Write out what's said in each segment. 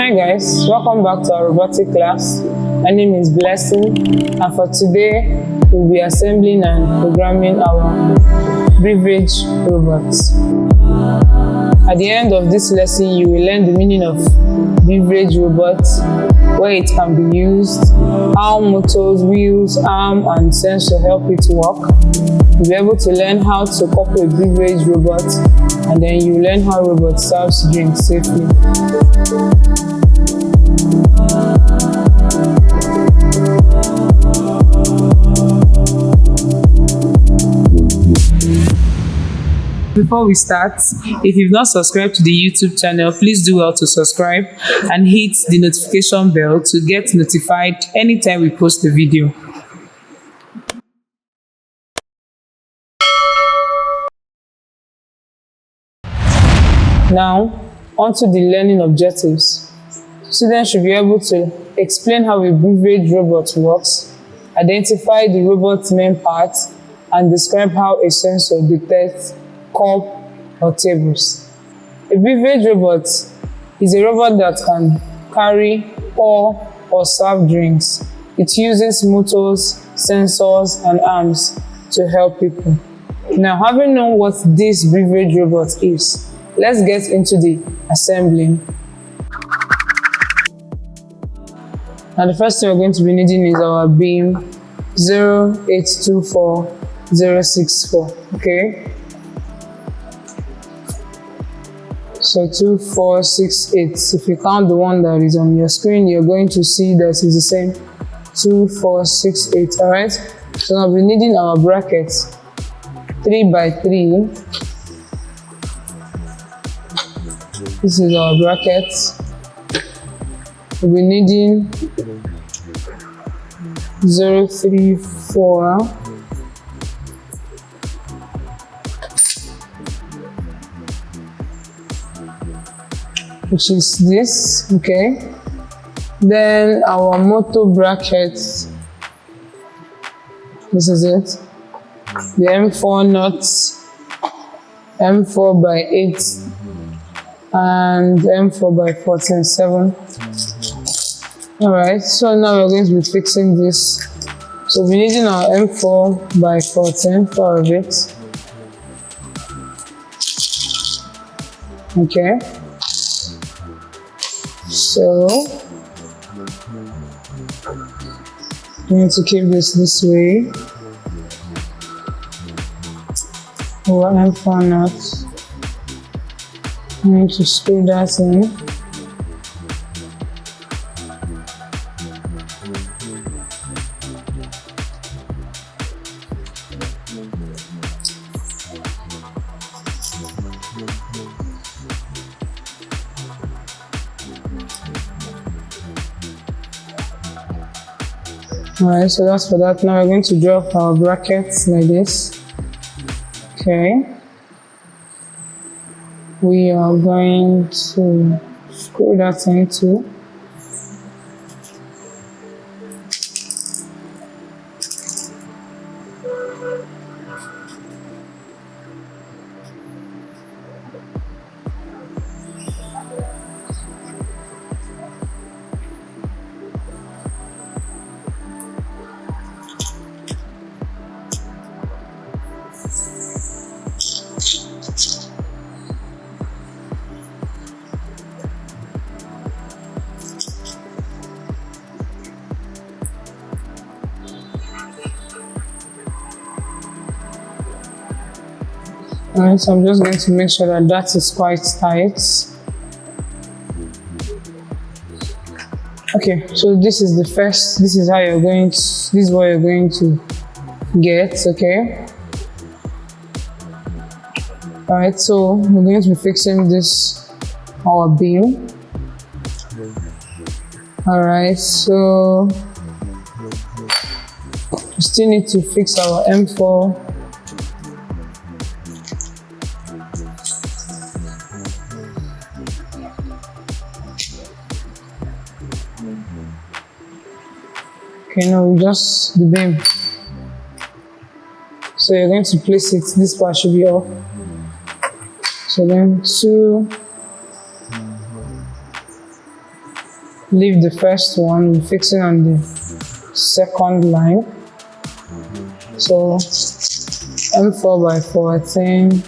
Hi guys, welcome back to our robotic class. My name is Blessing, and for today we'll be assembling and programming our beverage robot. At the end of this lesson, you will learn the meaning of beverage robot, where it can be used, how motors, wheels, arm, and sensor help it work. You'll be able to learn how to couple a beverage robot, and then you learn how robot serves drinks safely. Before we start, if you've not subscribed to the YouTube channel, please do well to subscribe and hit the notification bell to get notified anytime we post a video. Now, on to the learning objectives. Students should be able to explain how a beverage robot works, identify the robot's main parts, and describe how a sensor detects cup or tables. A beverage robot is a robot that can carry, pour, or serve drinks. It uses motors, sensors, and arms to help people. Now, having known what this beverage robot is, let's get into the assembling. Now, the first thing we're going to be needing is our beam 0824064. Okay. So 2468. If you count the one that is on your screen, you're going to see that it's the same 2468. All right. So I'll be needing our brackets 3x3. This is our bracket. We'll be needing 034. Which is this, okay? Then our motor bracket, this is it. The M4 nuts, M4x8, and M4x14, 7. Alright, so now we're going to be fixing this. So we're needing our M4x14 for a bit. Okay. So we need to keep this way. Our M4 nuts. I need to screw that in. Alright, so that's for that. Now we're going to drop our brackets like this. Okay. We are going to screw that into. Alright, so I'm just going to make sure that that is quite tight. Okay, so this is the first, this is how you're going to, this is what you're going to get, okay? Alright, so we're going to be fixing this, our beam. Alright, so we still need to fix our M4. Okay, no, just the beam. So you're going to place it, this part should be off. So then 2 leave the first one, we're fixing on the second line. So M4 by 14,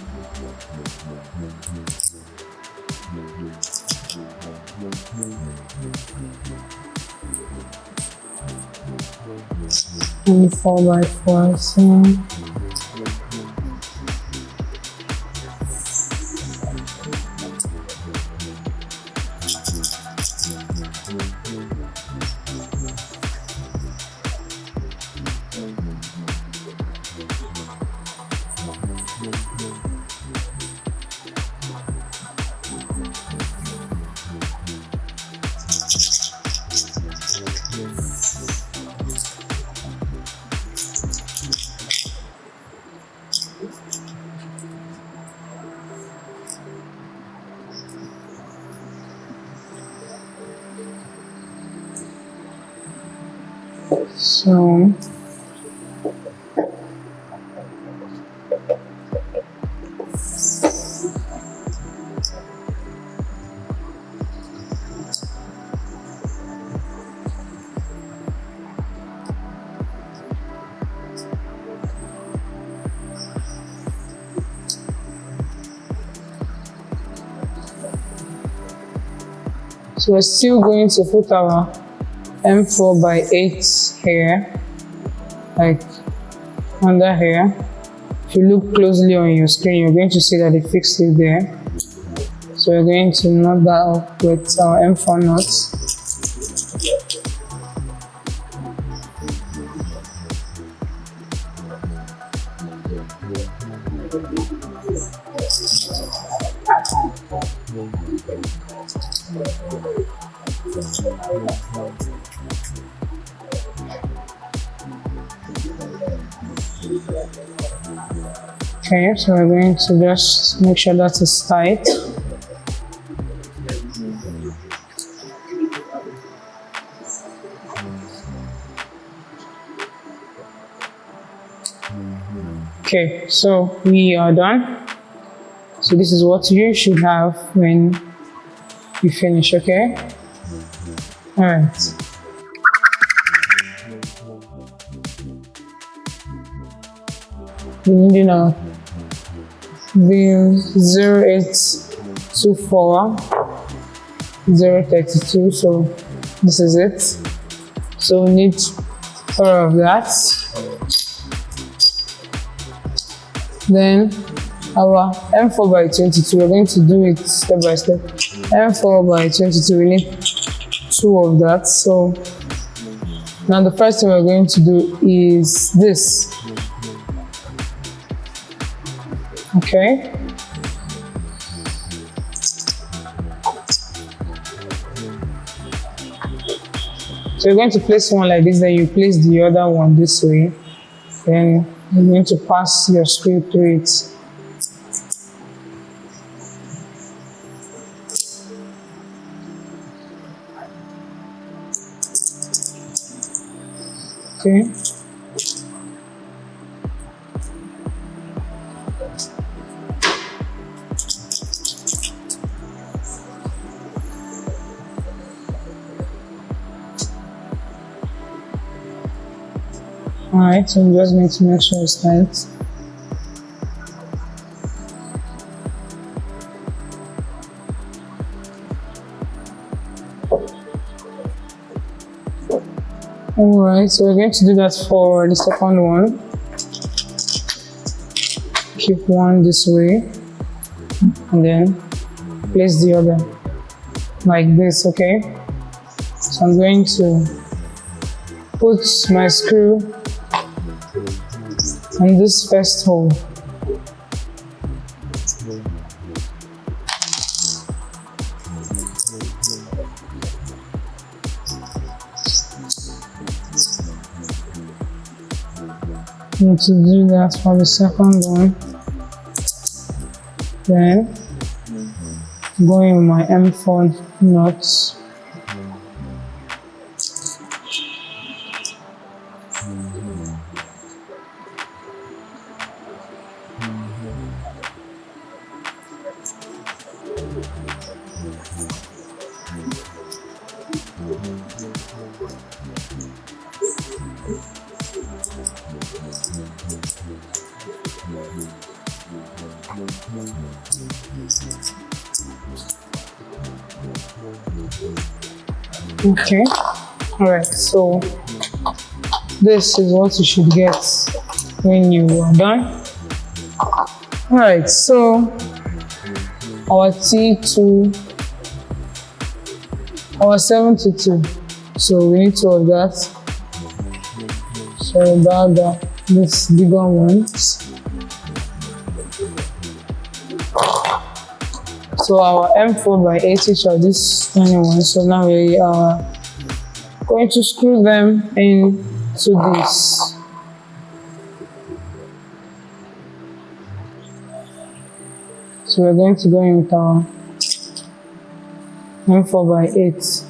M4 by 14, so we're still going to put our M4 by 8 here, like under here. If you look closely on your screen, you're going to see that it fixed it there. So we're going to knot that up with our M4 knots. Okay, so we're going to just make sure that is tight. Okay, so we are done. So this is what you should have when you finish, okay? All right. We need now the 0824 032, so this is it. So we need 4 of that. Then our M4 by 22, we're going to do it step by step. M4 by 22, we need 2 of that. So now the first thing we're going to do is this. Okay. So you're going to place one like this, then you place the other one this way. Then you're going to pass your screw through it. Okay. Alright, so I'm just going to make sure it's tight. Alright, so we're going to do that for the second one. Keep one this way and then place the other like this, okay? So I'm going to put my screw on this first hole. Need to do that for the second one. Then going with my M4 nuts. Okay. All right. So this is what you should get when you are done. All right. So our T2, our 7 to 2. So we need two of that. So about that, this bigger ones. So our M4 by 8 each of these tiny ones. So now we are going to screw them into this. So we're going to go in with our M4 by 8.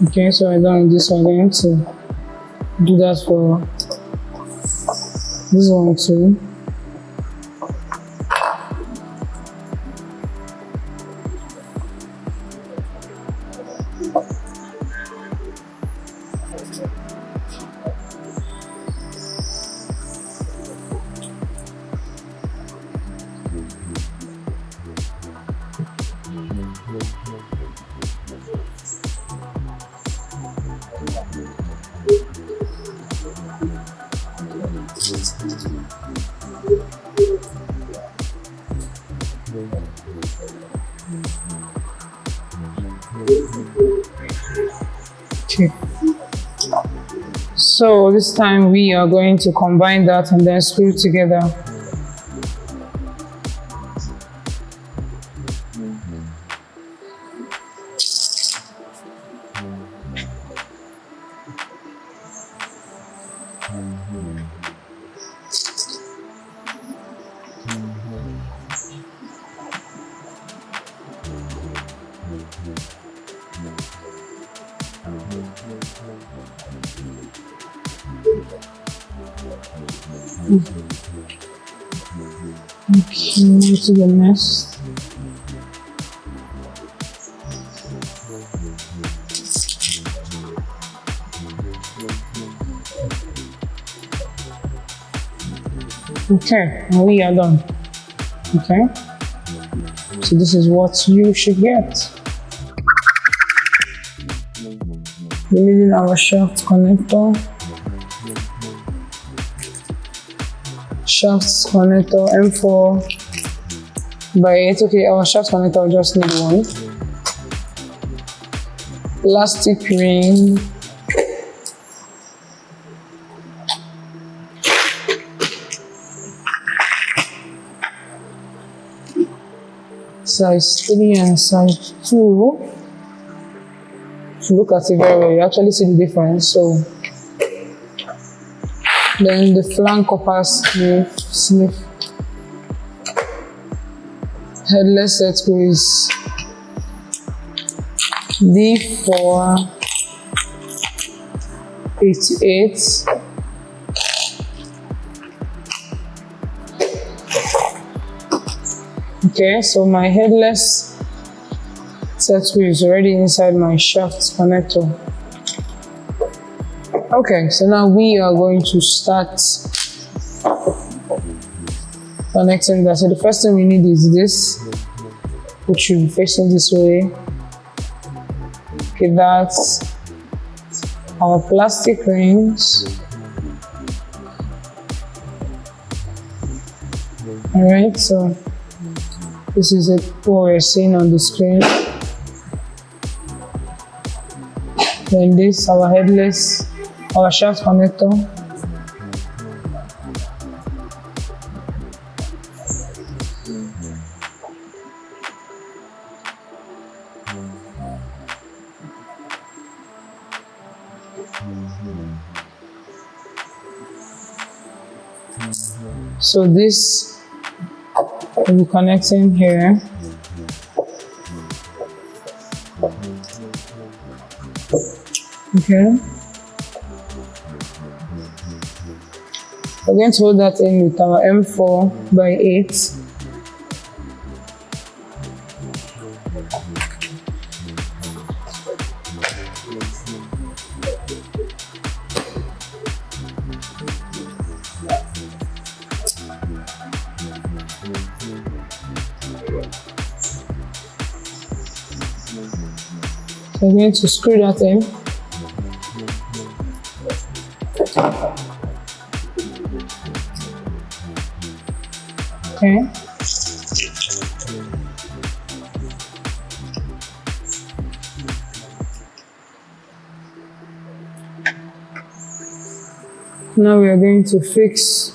Okay, so I done this one. I'm going to do that for this one too. Okay. So this time we are going to combine that and then screw together. Okay, to the next. Okay, and we are done. Okay, so this is what you should get. We're using our shaft connector. Shaft connector M4 by 8. Okay, our shaft connector will just need one. Plastic ring. Size 3 and size 2. If you look at it very well, you actually see the difference. So then the flank copper sleeve headless set screw is D4 88. Okay, so my headless set screw is already inside my shaft connector. Okay, so now we are going to start connecting that. So the first thing we need is this, which should be facing this way. Okay, that's our plastic rings. Alright, so this is it, what we're seeing on the screen. Then this, our headless, our shaft connector. So this will be connecting here. Okay. We're going to hold that in with our M4 by 8. So I'm going to screw that in. Okay. Now we are going to fix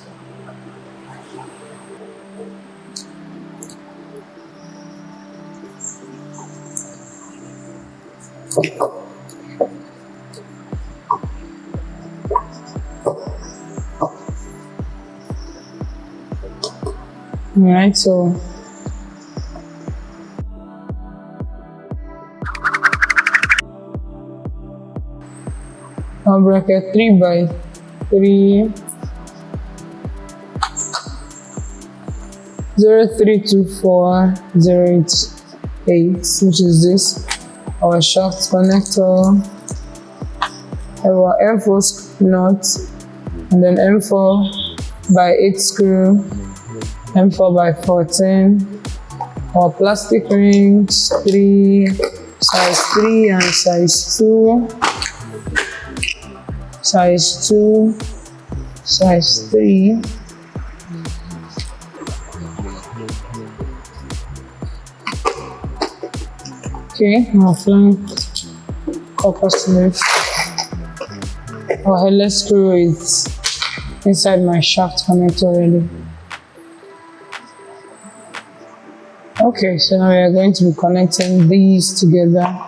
Alright, so our bracket 3 by 3 0324088, which is this, our shaft connector, our M4 nut, and then M4 by 8 screw, M4 by 14, our plastic rings, 3, size 3 and size 2, size 2, size 3, okay, our flank copper sleeve, our headless screw is inside my shaft connector already. Okay, so now we are going to be connecting these together.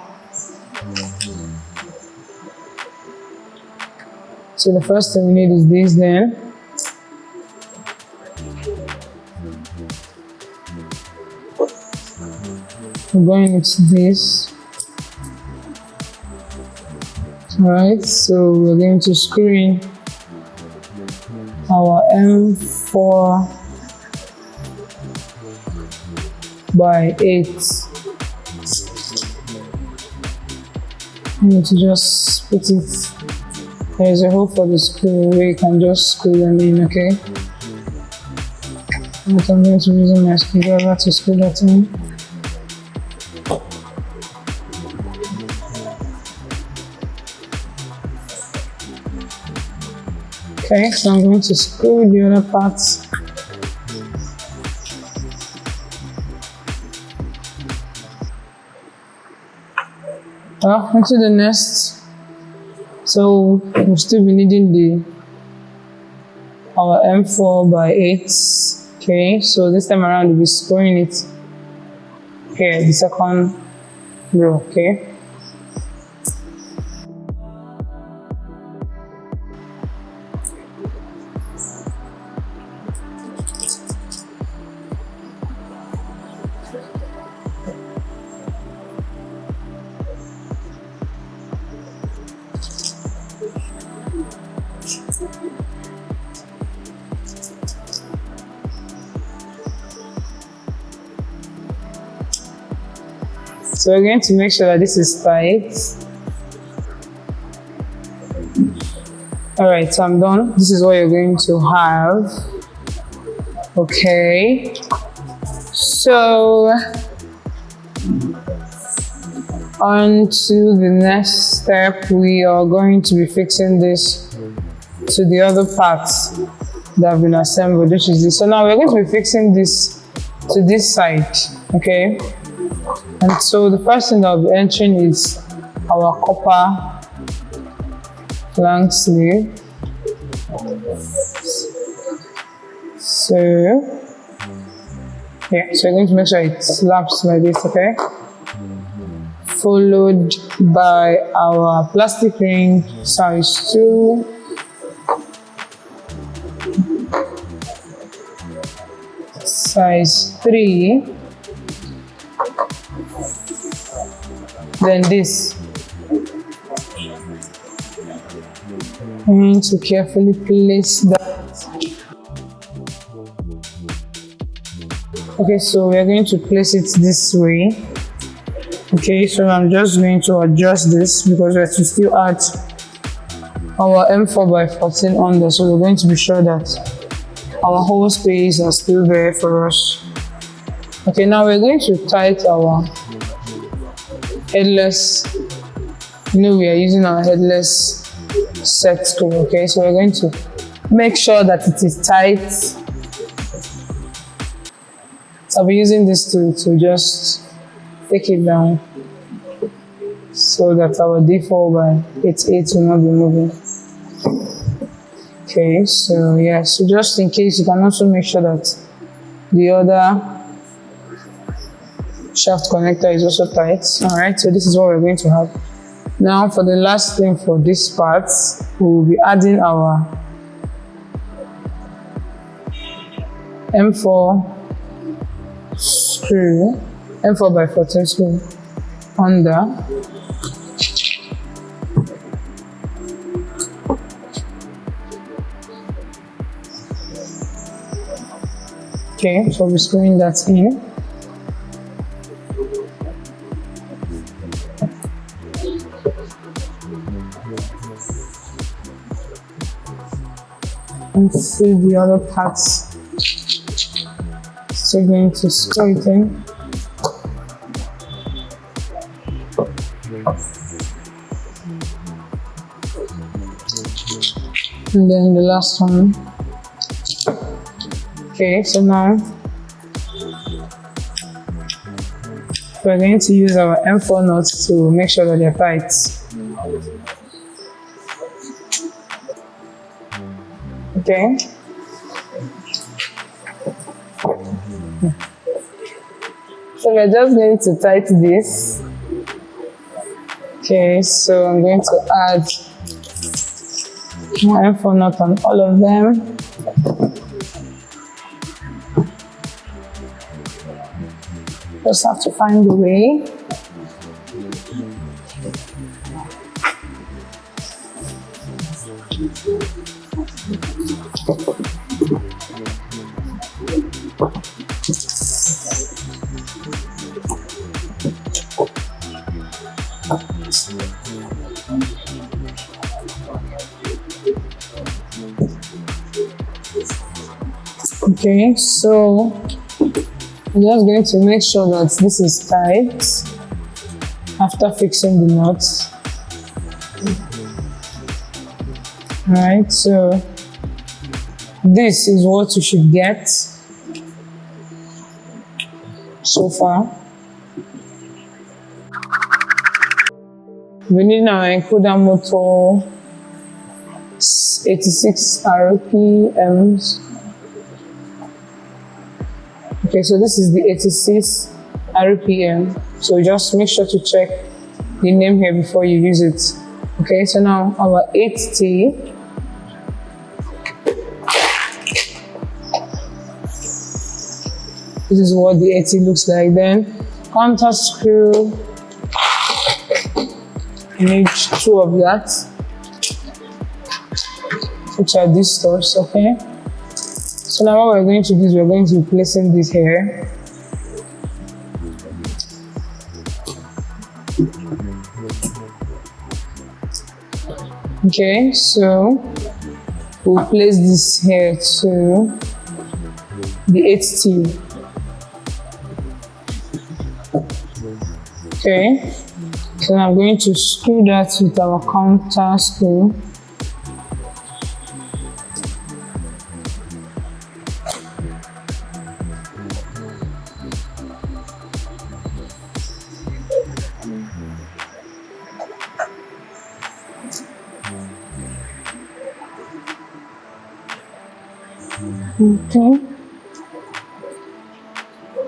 So the first thing we need is this then. We're going into this. Alright, so we're going to screw in our M4 by 8. I need to just put it. There is a hole for the screw where you can just screw them in, okay? But I'm going to be using my screwdriver to screw that in. Okay, so I'm going to screw the other parts. Into the nest. So we'll still be needing our M4 by 8. Okay, so this time around we'll be screwing it here, the second row, okay? So we're going to make sure that this is tight. Alright, so I'm done. This is what you're going to have. Okay. So on to the next step, we are going to be fixing this to the other parts that have been assembled, which is this. So now we're going to be fixing this to this side, okay? And so the first thing that I'll be entering is our copper flank sleeve. So yeah, so you're going to make sure it slaps like this, okay? Followed by our plastic ring size 2. Size 3. Then this. I'm going to carefully place that. Okay, so we are going to place it this way. Okay, so I'm just going to adjust this because we have to still add our M4x14 on there, so we're going to be sure that our whole space are still there for us. Okay, now we're going to tighten our headless. We are using our headless set screw. Okay, so we're going to make sure that it is tight. So I'll be using this tool to just take it down so that our D4x88 will not be moving. Okay, so yeah, so just in case, you can also make sure that the other shaft connector is also tight. All right, so this is what we're going to have. Now for the last thing for this part, we will be adding our M4 screw, M4x14 screw under. Okay, so we're screwing that in. And see the other parts. Still going to screw it in. And then the last one. Okay, so now we're going to use our M4 nuts to make sure that they're tight. Okay. So we're just going to tighten this. Okay, so I'm going to add more M4 nut on all of them. Just have to find the way. Okay, so I'm just going to make sure that this is tight after fixing the nuts. Alright, so this is what you should get so far. We need our encoder motor 86 RPMs. Okay, so this is the 86 RPM. So just make sure to check the name here before you use it. Okay, so now our 8T. This is what the 8T looks like. Then contact screw. You need 2 of that, which are these stuffs. Okay. So now what we're going to do is we're going to be placing this here. Okay, so we'll place this here to the 8T. Okay, so I'm going to screw that with our counter screw. Okay,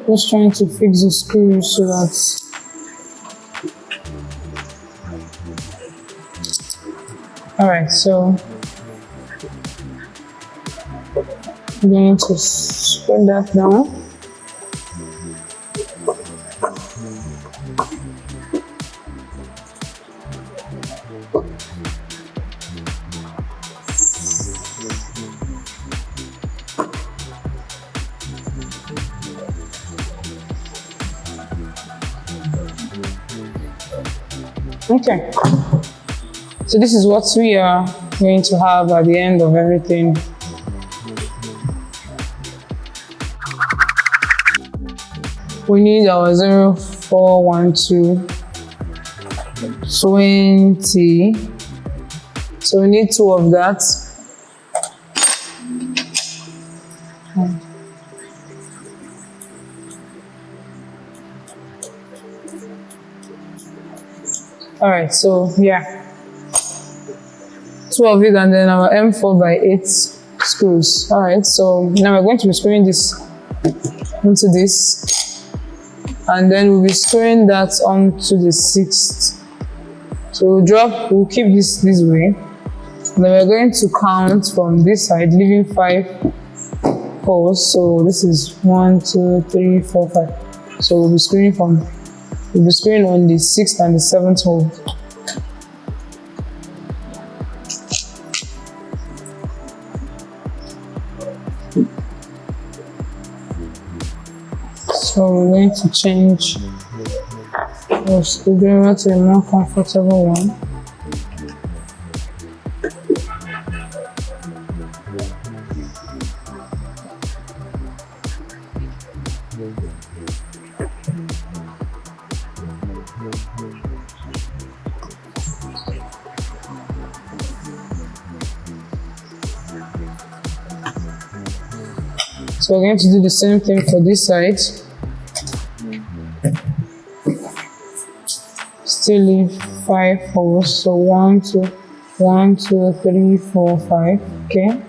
just trying to fix the screw so that alright, so I'm going to screw that down. Okay, so this is what we are going to have at the end of everything. We need our 0412 20. So we need 2 of that. All right, so yeah, 2 of it, and then our M4x8 screws. All right, so now we're going to be screwing this into this, and then we'll be screwing that onto the 6th. So we'll keep this way. And then we're going to count from this side, leaving 5 holes. So this is 1, 2, 3, 4, 5. So we'll be screwing on the 6th and the 7th hole. So we're going to change our screwdriver to a more comfortable one. So we're going to do the same thing for this side. Still leave 5 holes. So 1, 2, 3, 4, 5. Okay.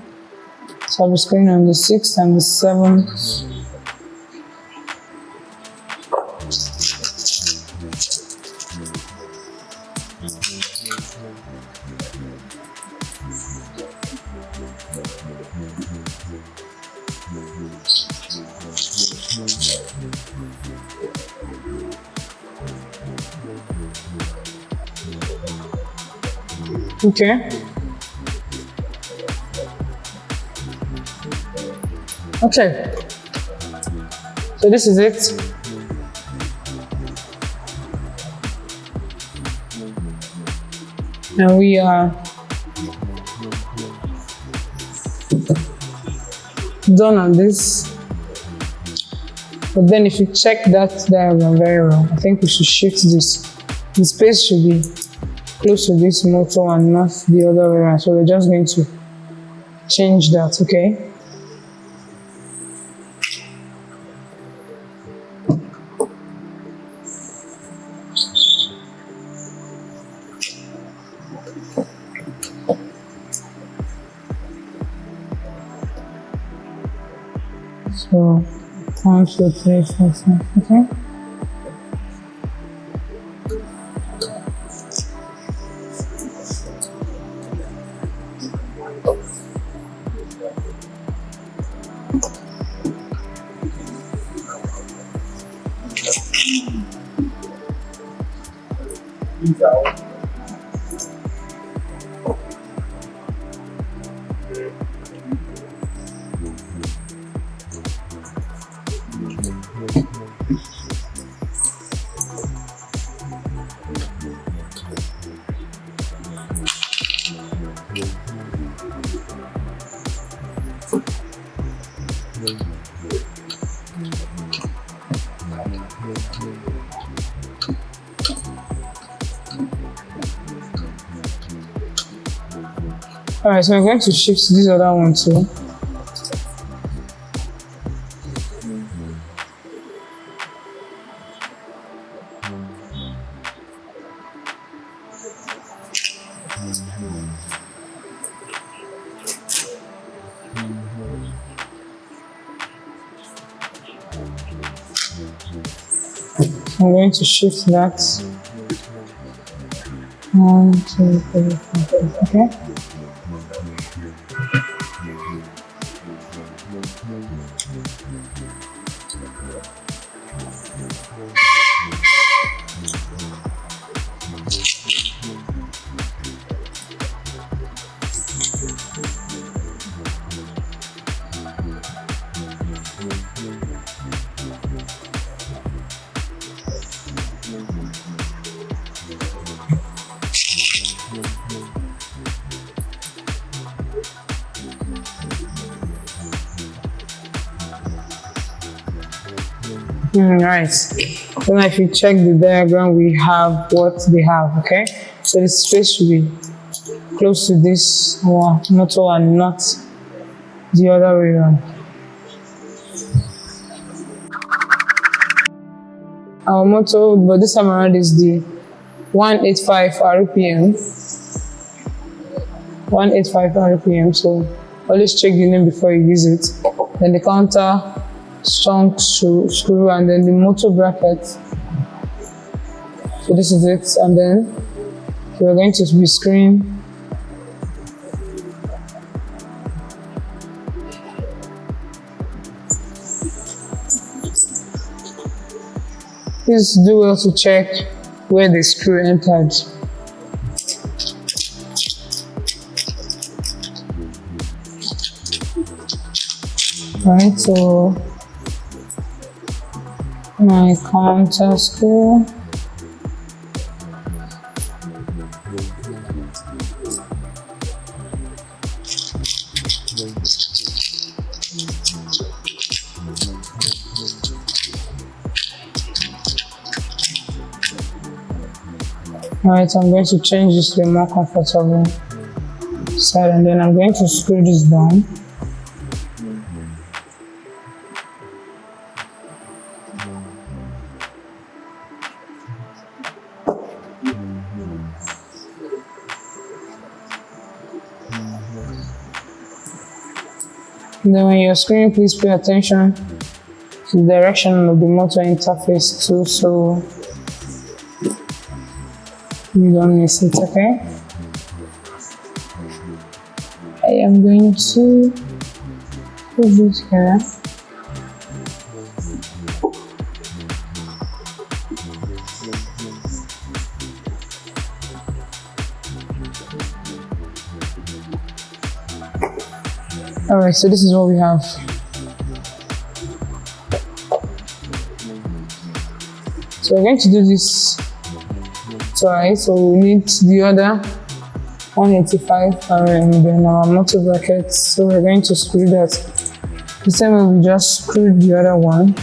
So I'll be screwing on the 6th and the 7th. Okay. Okay. So this is it. And we are done on this. But then if you check that diagram very well, I think we should shift this. The space should be close to this motor and not the other way around. So we're just going to change that, okay? So 1, 2, 3, 4, 5, okay? Alright, so I'm going to shift to this other one too. I'm going to shift that. 1, 2, 3, 4, 5. Okay. Right. So now if you check the diagram, we have what they have, okay? So the space should be close to this motor and not the other way around. Our motor, but this time around is the 185 RPM. 185 RPM, so always check the name before you use it. Then the counter strong screw and then the motor bracket. So this is it, and then we're going to be screwing please do well to check where the screw entered. Right, so my counter screw. Alright, I'm going to change this to a more comfortable side, and then I'm going to screw this down. And then when you're screwing, please pay attention to the direction of the motor interface too, so you don't miss it, okay? I am going to put this here. Alright, so this is what we have. So we're going to do this twice, so we need the other 185 and then our motor bracket. So we're going to screw that. The same way we just screwed the other one.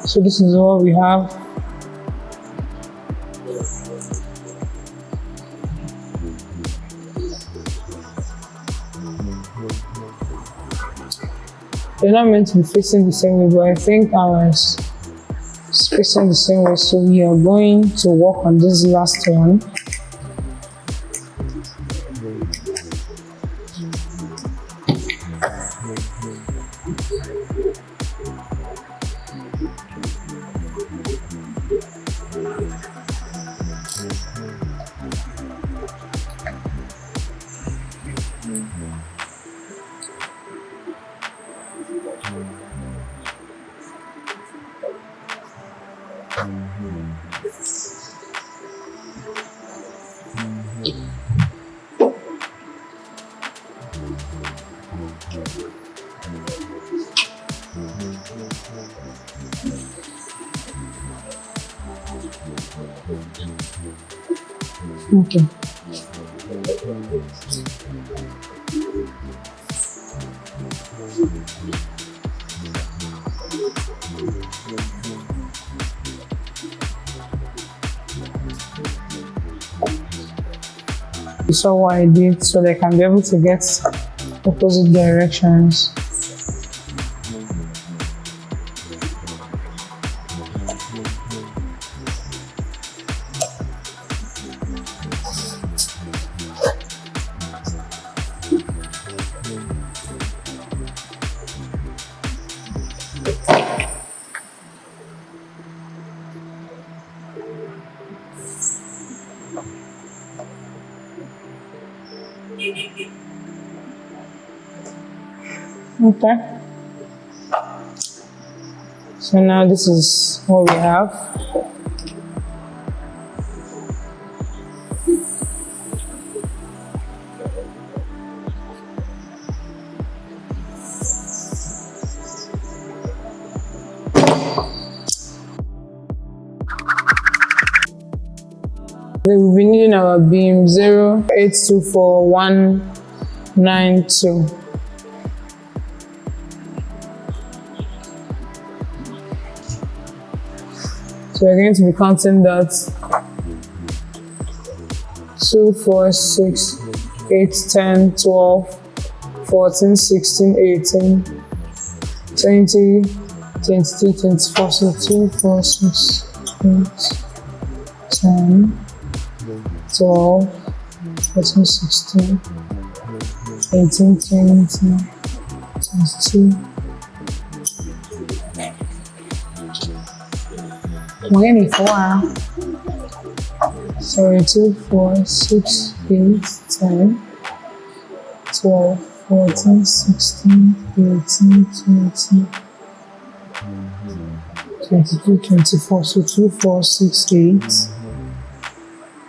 So this is what we have. They're not meant to be facing the same way, but I think ours is facing the same way. So we are going to work on this last one. Okay. You saw what I did, so they can be able to get opposite directions. Okay. So now this is what we have. We will be needing our beam 0824192. So we're going to be counting that 2, 4, 6, 8, 10, 12, 14, 16, 18, 20, 22, 24, so 2, 4, 6, 8, 10, 12, 14, 16, 18, 20, 22. Wait for a while. Sorry, 2, 4, 6, 8, 10, 12, 14, 16, 18, 20, 22, 24. So 2, 4, 6, 8,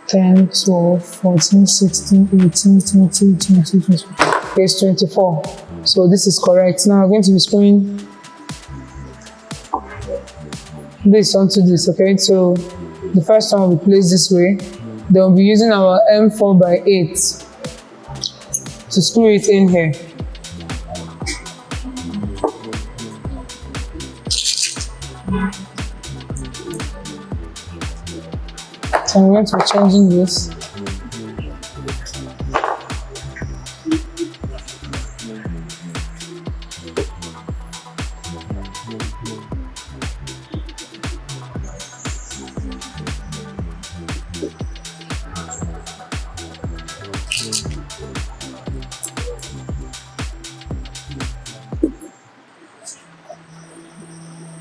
10, 12, 14, 16, 18, 20, 22, 24. It's 24. So this is correct. Now we're going to be screwing this onto this, okay? So the first one will be placed this way. Then we'll be using our M4x8 to screw it in here. So I'm going to be changing this.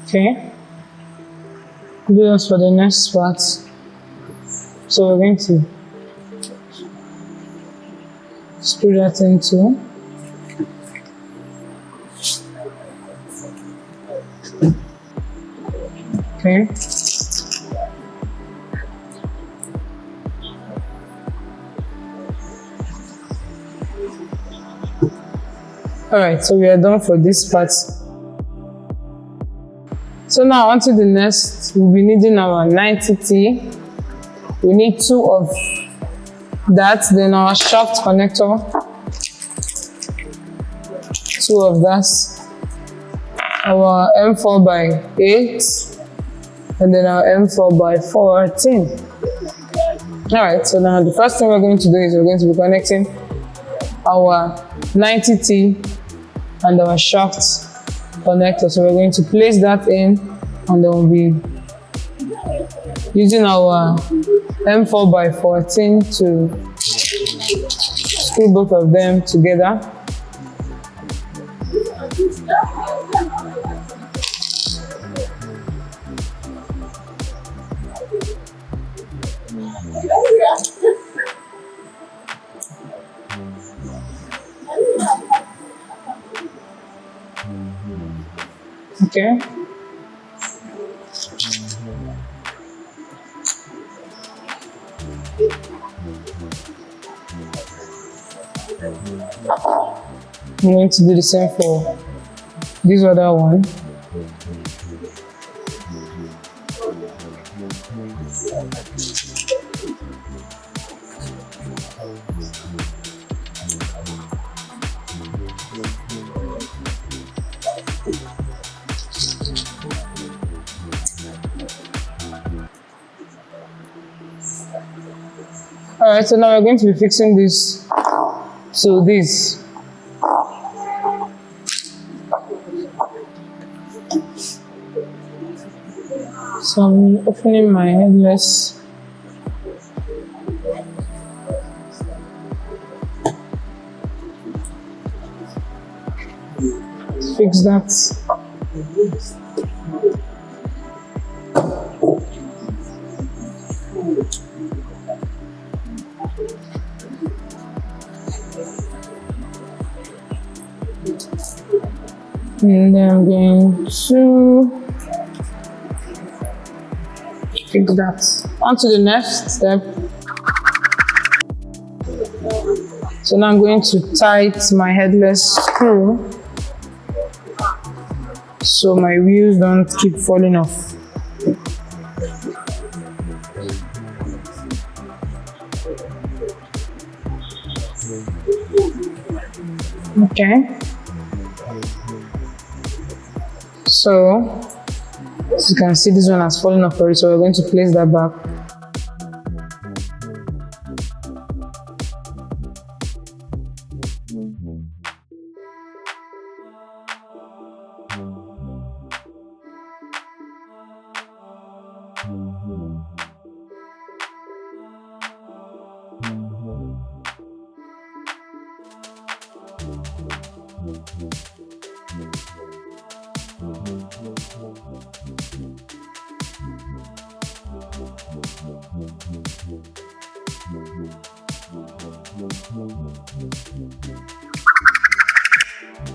Okay, do this for the next part. So we're going to screw that into. Okay. Alright, so we are done for this part. So now on to the next, we'll be needing our 90T. We need 2 of that, then our shaft connector, 2 of that, our M4x8, and then our M4x14. Alright, so now the first thing we're going to do is we're going to be connecting our 90T and our shaft connector. So we're going to place that in, and then we'll be using our M4x14 to screw both of them together. Okay. I'm going to do the same for this other one. Alright, so now we're going to be fixing this to this. So I'm opening my headless. Fix that. And then I'm going to fix that. On to the next step. So now I'm going to tighten my headless screw so my wheels don't keep falling off. Okay. So as you can see, this one has fallen off already, so we're going to place that back.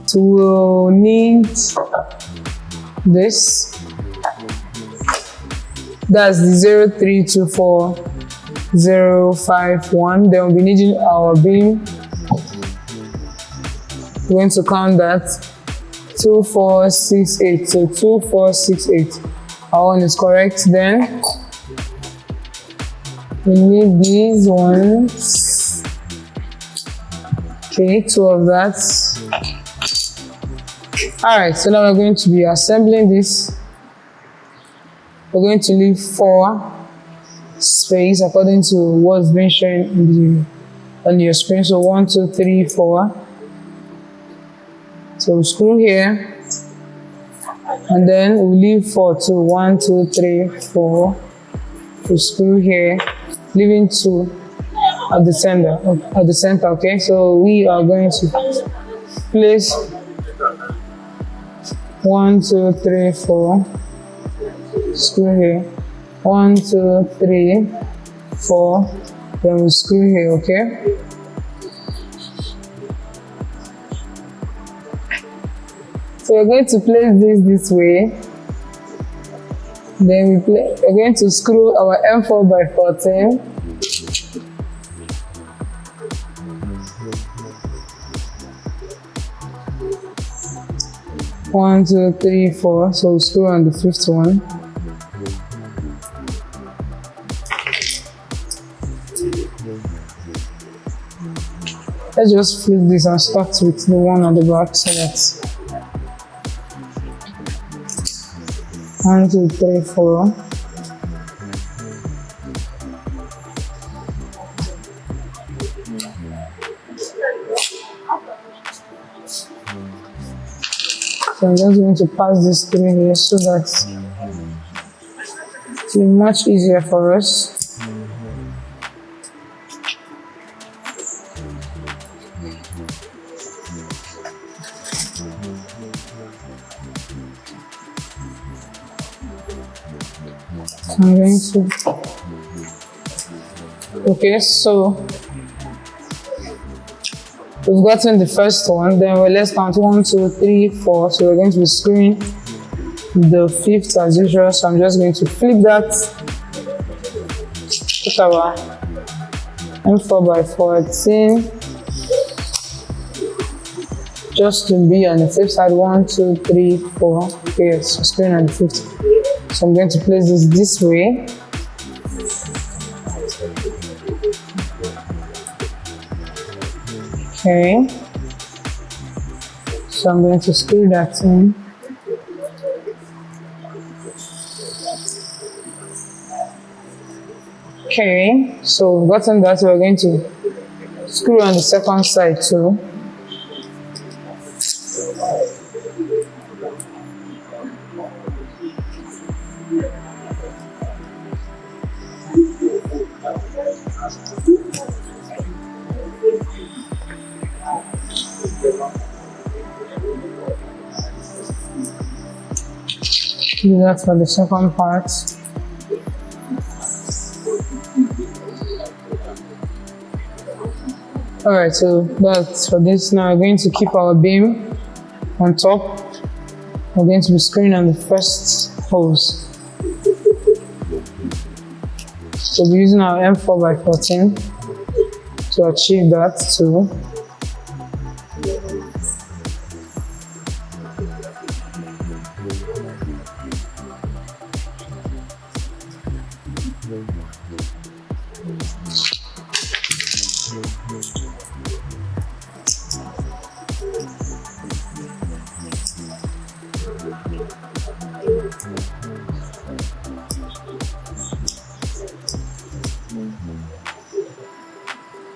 So we'll need this. That's the 0324051. Then we'll be needing our beam. We're going to count that. 2468. So 2468. Our one is correct. Then we need these ones. Okay, 2 of that. Alright, so now we're going to be assembling this. We're going to leave 4 space according to what's been shown on your screen. So 1, 2, 3, 4. So we'll screw here, and then we'll leave 4 too. 1, 2, 3, 4. We'll screw here, leaving 2 at the center. Okay, so we are going to place 1, 2, 3, 4. Screw here. 1, 2, 3, 4. Then we screw here. Okay. So we're going to place this way. Then we're going to screw our M4x14. One, 2, 3, 4. So we'll screw on the 5th one. Let's just flip this and start with the one on the back so that 1, 2, 3, 4. So I'm just going to pass this through here so that it will be much easier for us. I'm going to. Okay, so we've gotten the first one. Then let's count 1, 2, 3, 4. So we're going to be screwing the 5th as usual. So I'm just going to flip that. Put our M4x14 just to be on the 5th side. 1, 2, 3, 4. Okay, so screwing on the 5th. So I'm going to place this way. Okay. So I'm going to screw that in. Okay. So we've gotten that. We're going to screw on the 2nd side too. Do that for the 2nd part. Alright, so that's for this. Now we're going to keep our beam on top. We're going to be screwing on the first hose. So we're using our M4x14 to achieve that too.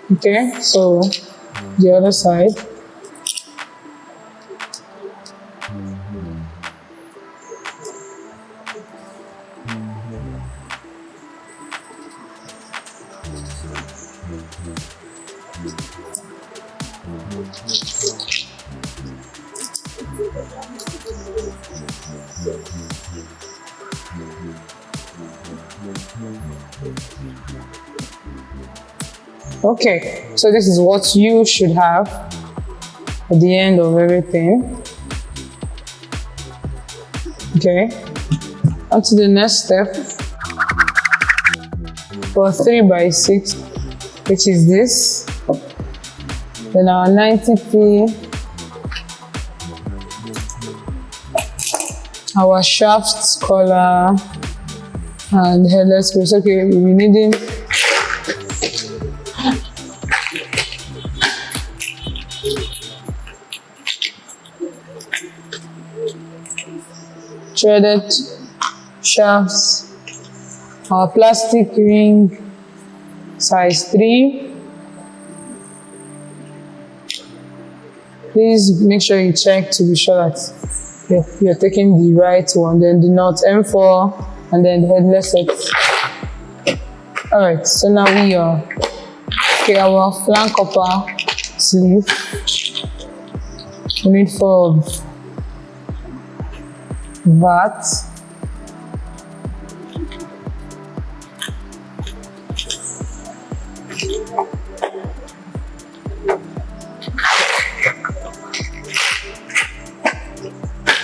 Okay, so the other side. Okay, so this is what you should have at the end of everything. Okay, on to the next step for 3x6, which is this. Then our 90p, our shaft collar, and headless screws. Okay, we're needing threaded shafts, our plastic ring size 3. Please make sure you check to be sure that you're taking the right one. Then the knot M4 and then the headless set. Alright, so now we are okay. Our flank upper sleeve, we need 4 of that.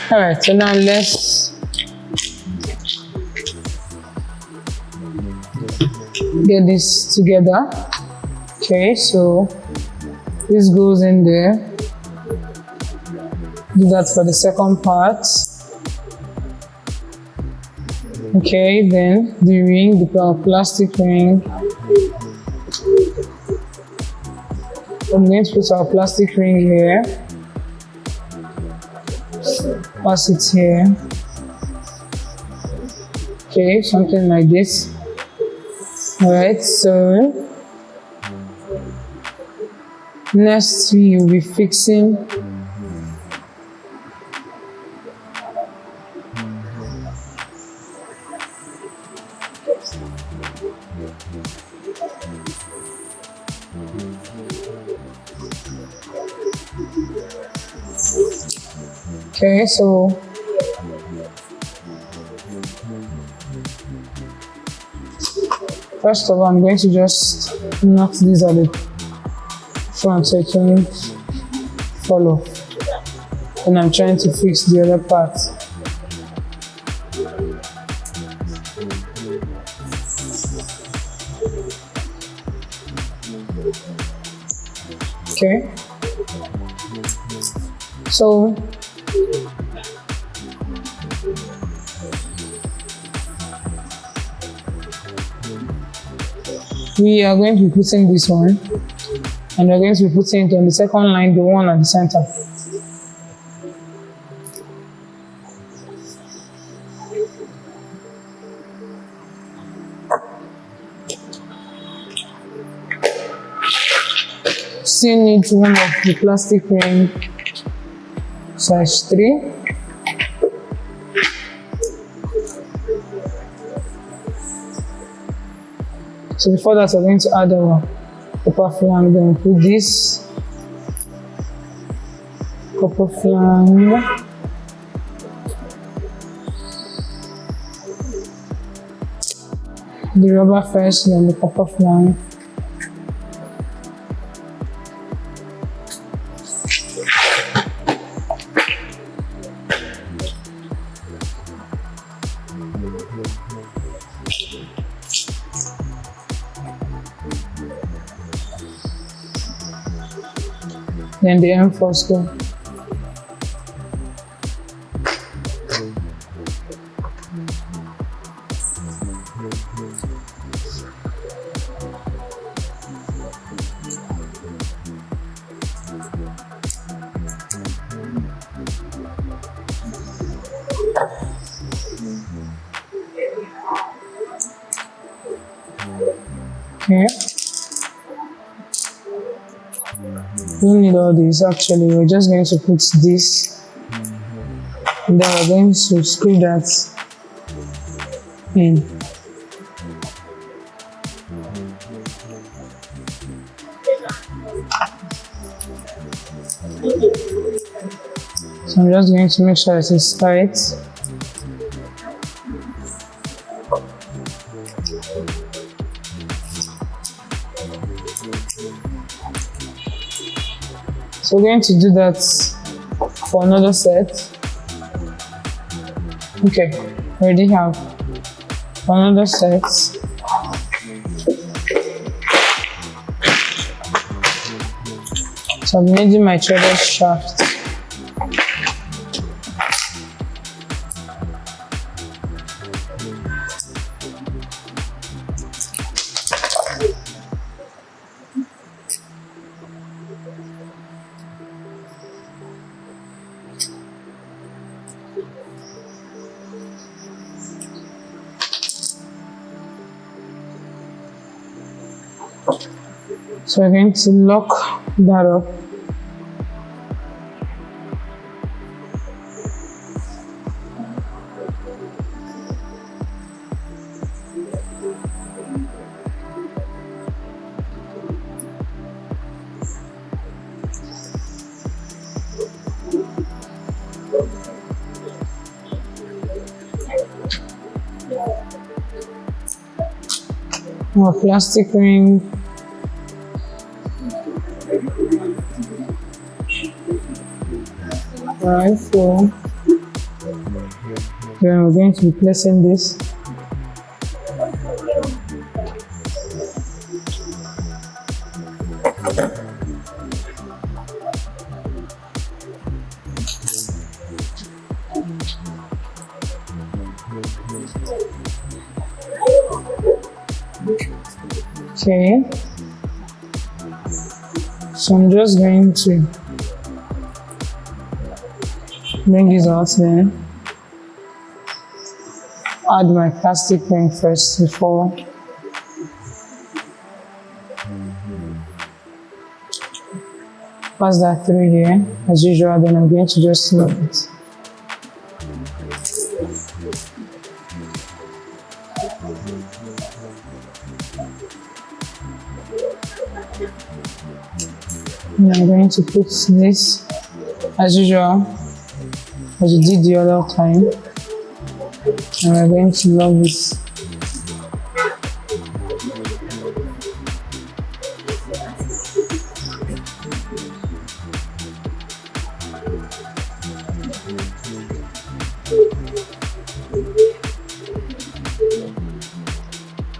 Alright, so now let's get this together. Okay, so this goes in there. Do that for the second part. Okay, then the ring, the plastic ring. I'm going to put our plastic ring here. Pass it here. Okay, something like this. Alright, so next we will be fixing okay, so first of all, I'm going to just knock these at the front so it won't fall off. And I'm trying to fix the other part. Okay. So we are going to be putting this one, and we're going to be putting it on the second line, the one at the center. Still need one of the plastic ring size 3. So before that, we're going to add our copper flange. Then we'll put this copper flange. The rubber first, then the copper flange. then the M force go. Okay. We don't need all this actually, we're just going to put this, and then we're going to screw that in. So I'm just going to make sure it is tight. So we're going to do that for another set. Okay, we already have for another set. So I'm using my threaded shaft. So we're going to lock that up. More plastic ring. Alright, so then we're going to be placing this. Okay, so I'm just going to bring this out there. Add my plastic ring first before pass that through here as usual, then I'm going to just snip it. And I'm going to put this as usual as we did the other time, and we're going to lock this.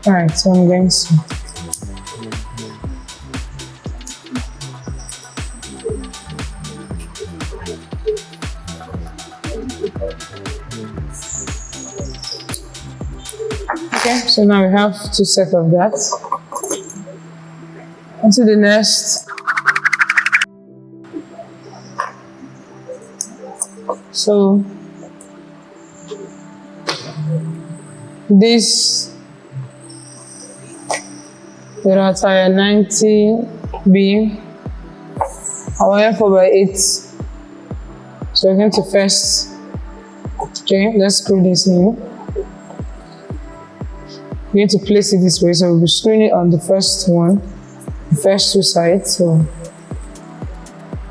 Alright, so I'm going to okay, so now we have two sets of that. Onto the next. So this with our tire 90B, our 4x8. So we're going to first, okay, let's screw this in. We're going to place it this way, so we'll be screwing it on the first one, the first two sides. So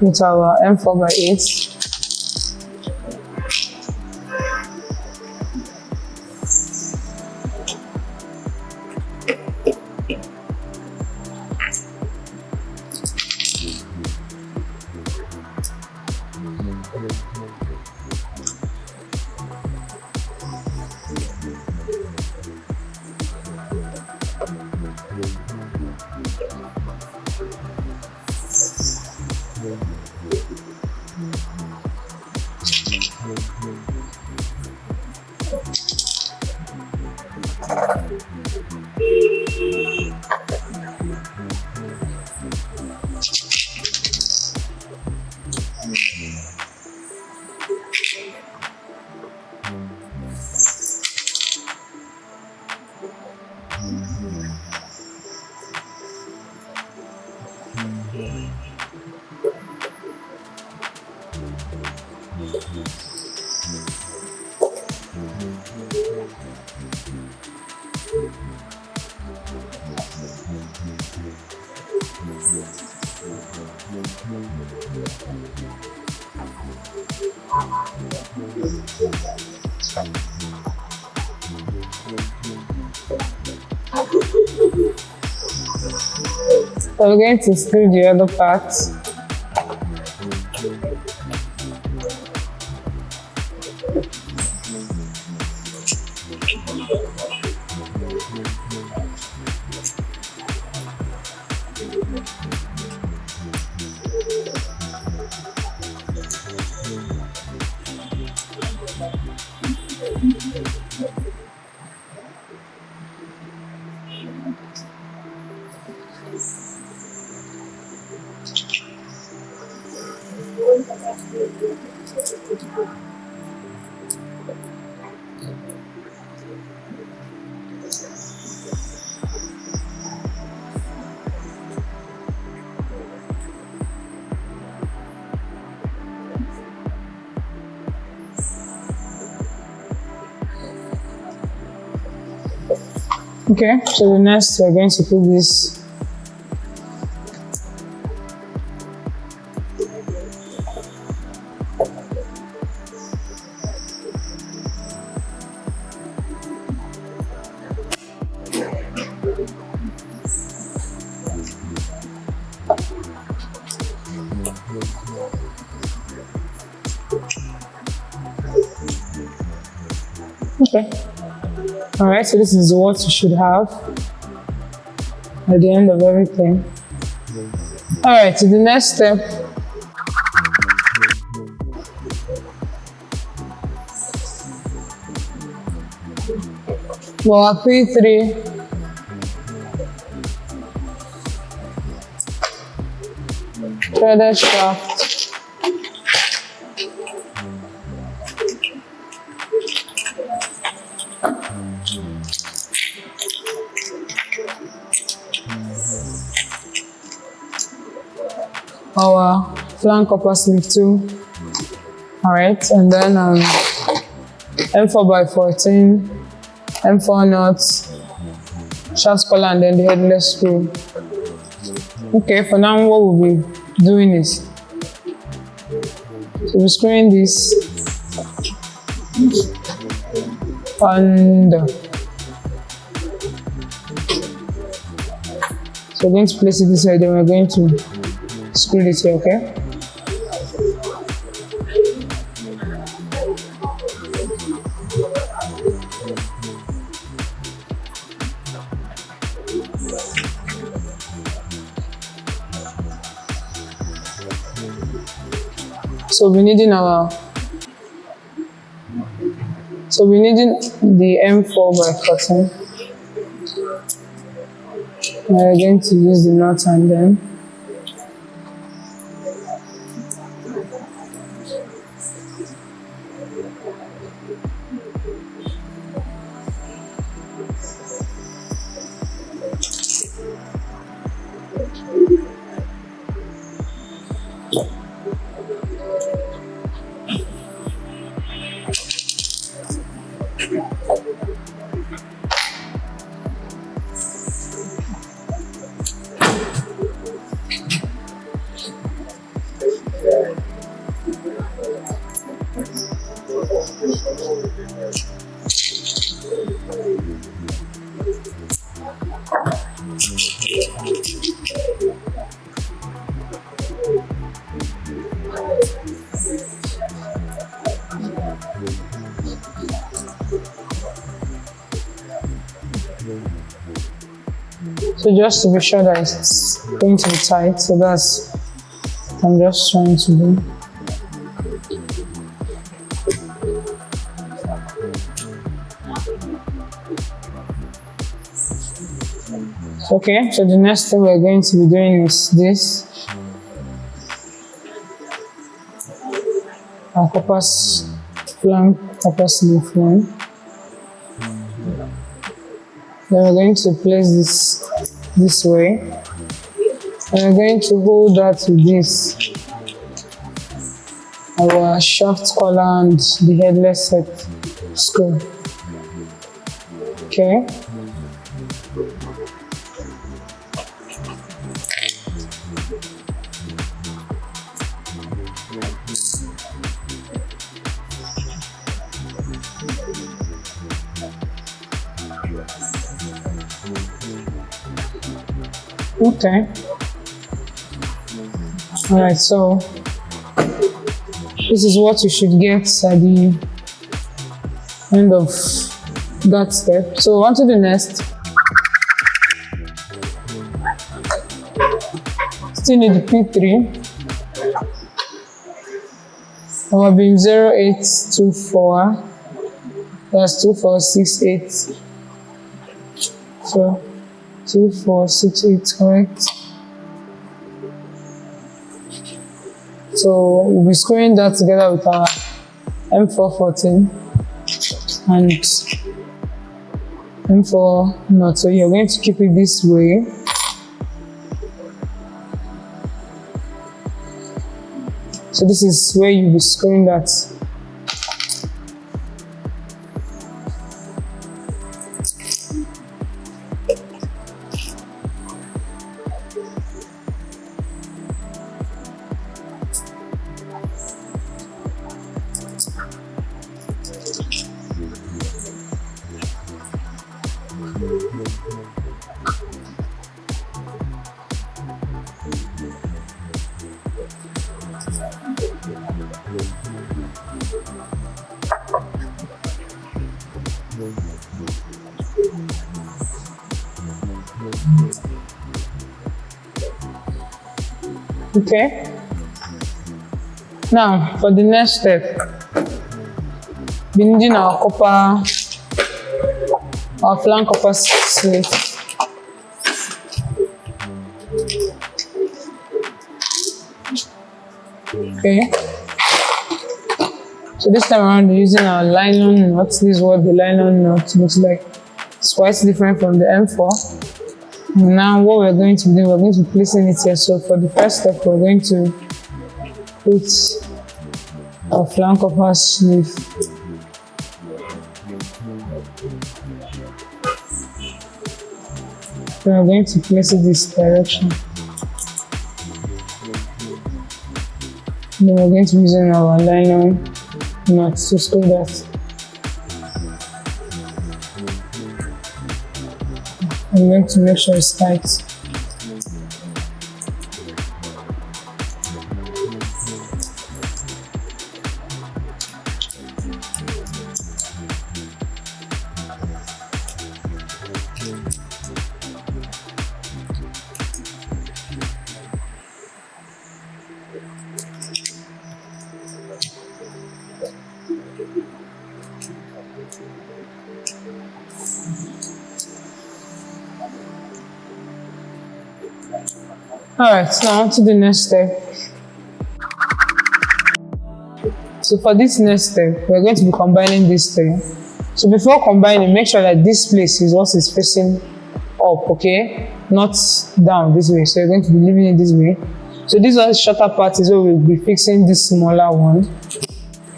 with our M4x8. So we're going to exclude the other parts. Okay, so the next we're going to put this okay. Alright, so this is what you should have at the end of everything. Alright, so the next step, well, our P3 threaded shaft our flank upper sleeve 2. Alright, and then M4x14, M4 nuts, shaft collar, and then the headless screw. Okay, for now what we'll be doing is we'll be screwing this under. So we're going to place it this way, then we're going to screw this here, okay? So we're needing the M4x14. We're going to use the nut and then so just to be sure that it's going to be tight, so that's I'm just trying to do. Okay, so the next thing we're going to be doing is this. Our compass flank, compass leaf one. Then we're going to place this way. And we're going to hold that with this. Our shaft collar and the headless head screw. Okay. Okay. Alright, so this is what you should get at the end of that step. So on to the next. Still need the P3. Our beam 0824. That's 2468. So 2468, correct? So we'll be screwing that together with our M414 and M4 knot. So you're going to keep it this way. So this is where you'll be screwing that. Okay. Now for the next step, we're needing our flank copper slit. Okay. So this time around we're using our nylon knot. This is what the nylon knot looks like. It's quite different from the M4. Now what we're going to do, we're going to be placing it here. So for the first step, we're going to put our flank copper sleeve. So we're going to place it this direction. Then we're going to be using our nylon knot to screw that. I'm going to make sure it's tight. Alright, now on to the next step. So for this next step, we're going to be combining these three. So before combining, make sure that this place is what is facing up, okay? Not down this way. So you're going to be leaving it this way. So this one shorter part is where we'll be fixing this smaller one.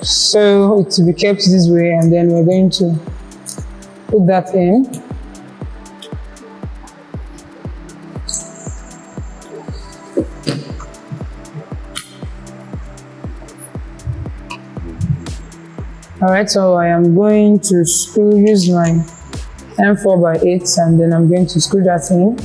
So it will be kept this way, and then we're going to put that in. Alright, so I am going to use my M4x8 and then I'm going to screw that in.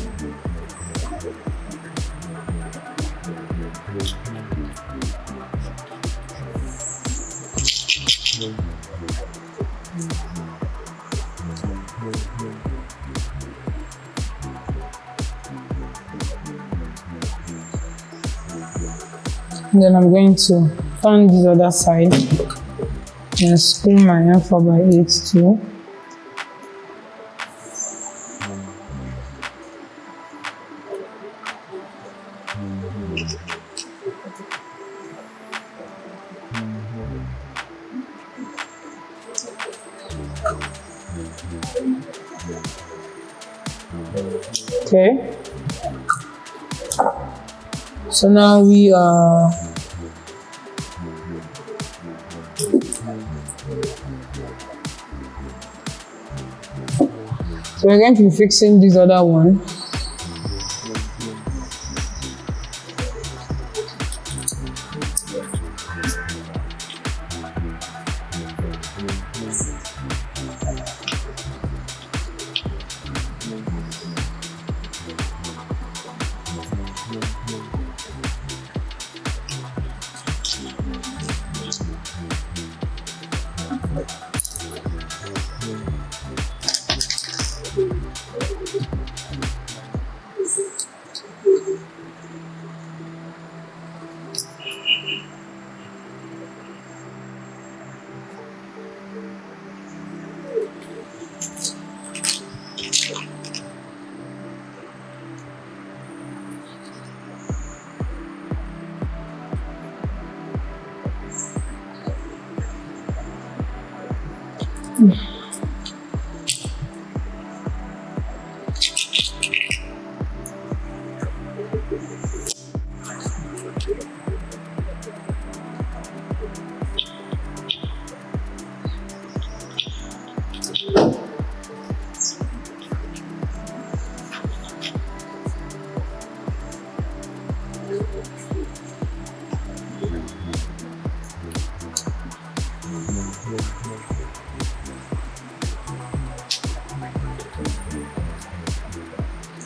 Then I'm going to turn this other side and screw my M4x8 too. Okay, so now we are we're going to be fixing this other one.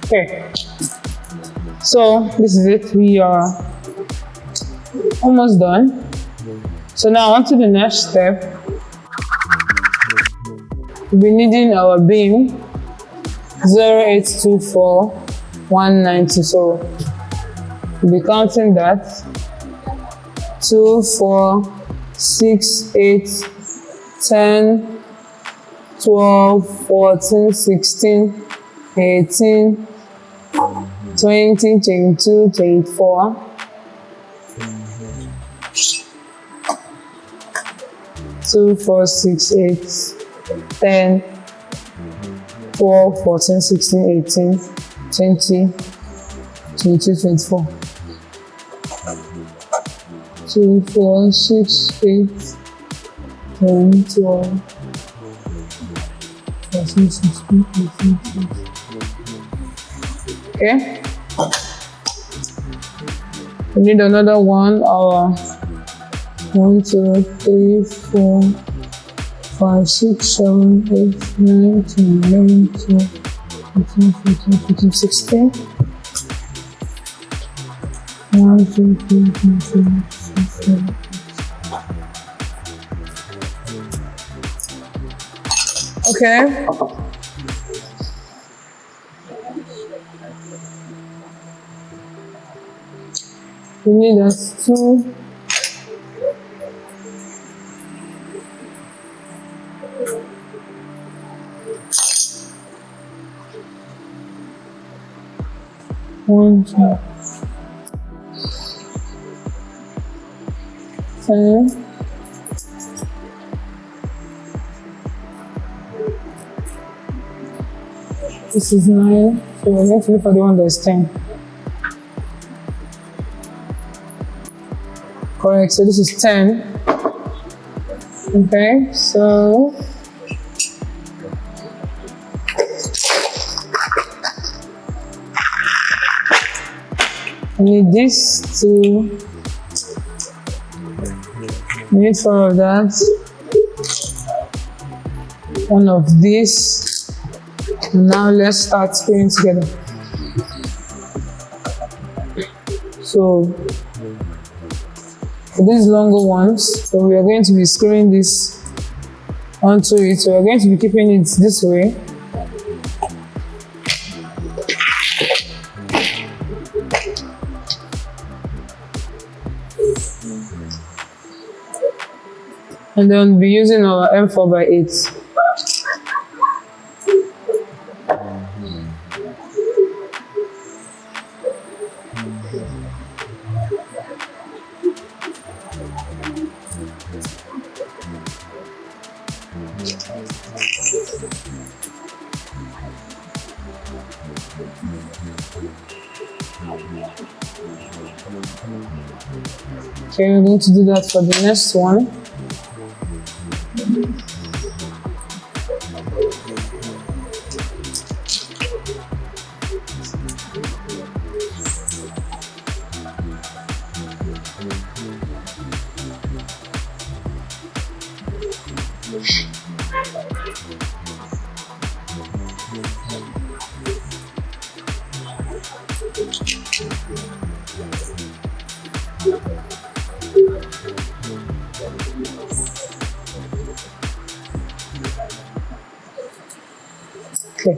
Okay, so this is it. We are almost done. So now on to the next step. We'll be needing our beam 0824192. So we'll be counting that 2, 4, 6, 8, 10, 12, 14, 16, 18, 20, 22, 24, 2, 4, 6, 8, 10, 12, 14, 16, 18, 20, 22, 24. 2, 4, 6, 8, 10, 12, 14, 16, 18, 20. Okay. We need another one. Our 1, 2, 3, 4, 5, 6, 7, 8, 9, 10, 11, 12, 13, 14, 15, 16. 1, 2, 3, 4, 5, 6, 7, 8. Okay. We need us 2. One, 2, 10. This is 9, so we're going to look for the one that is 10. Correct, so this is 10. Okay, so I need this to, I need 4 of that, 1 of this. And now let's start screwing together. So for these longer ones, so we are going to be screwing this onto it. So we're going to be keeping it this way. And then we'll be using our M4 by 8. Okay, we're going to do that for the next one. Okay,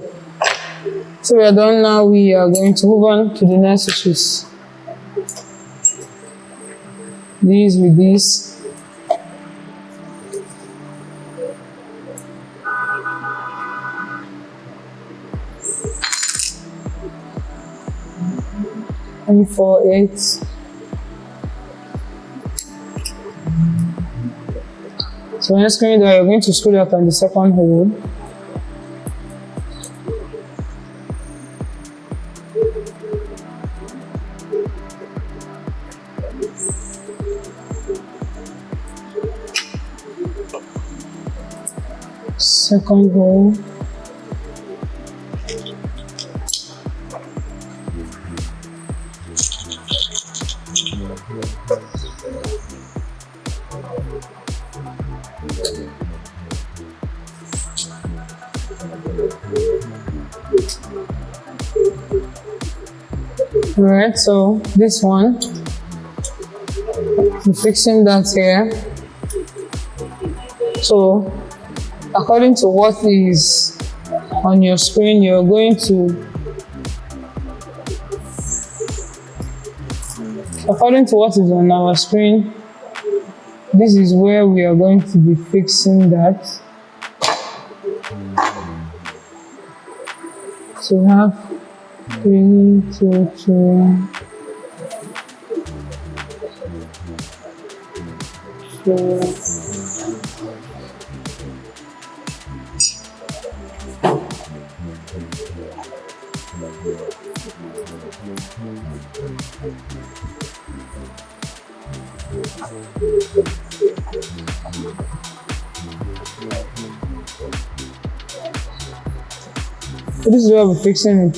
so we are done now. We are going to move on to the next, which is these with these. M4, 8. So when you're screwing that, you're going to screw that on the second hole. Second hole. Alright, so this one, I'm fixing that here. So according to what is on your screen, you're going to, according to what is on our screen, this is where we are going to be fixing that. So we have 3, 2, 2, 4. So this is where we're fixing it.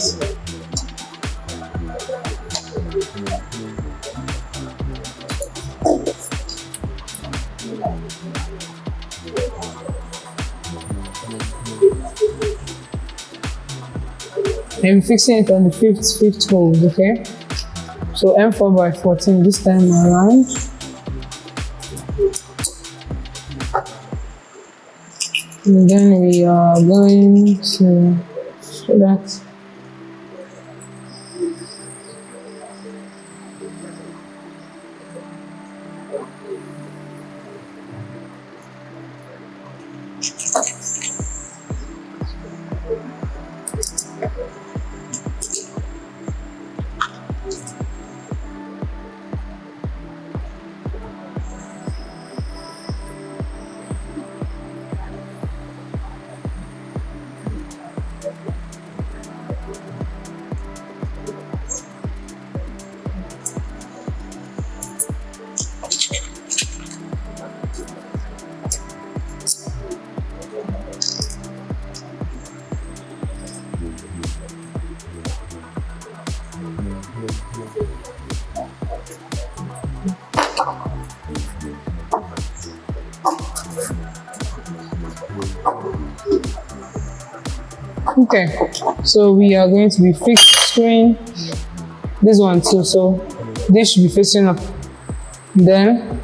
And we're fixing it on the fifth hole, okay? So M4 by 14 this time around. And then we are going to do that. Okay, so we are going to be fixing this one too, so this should be facing up. Then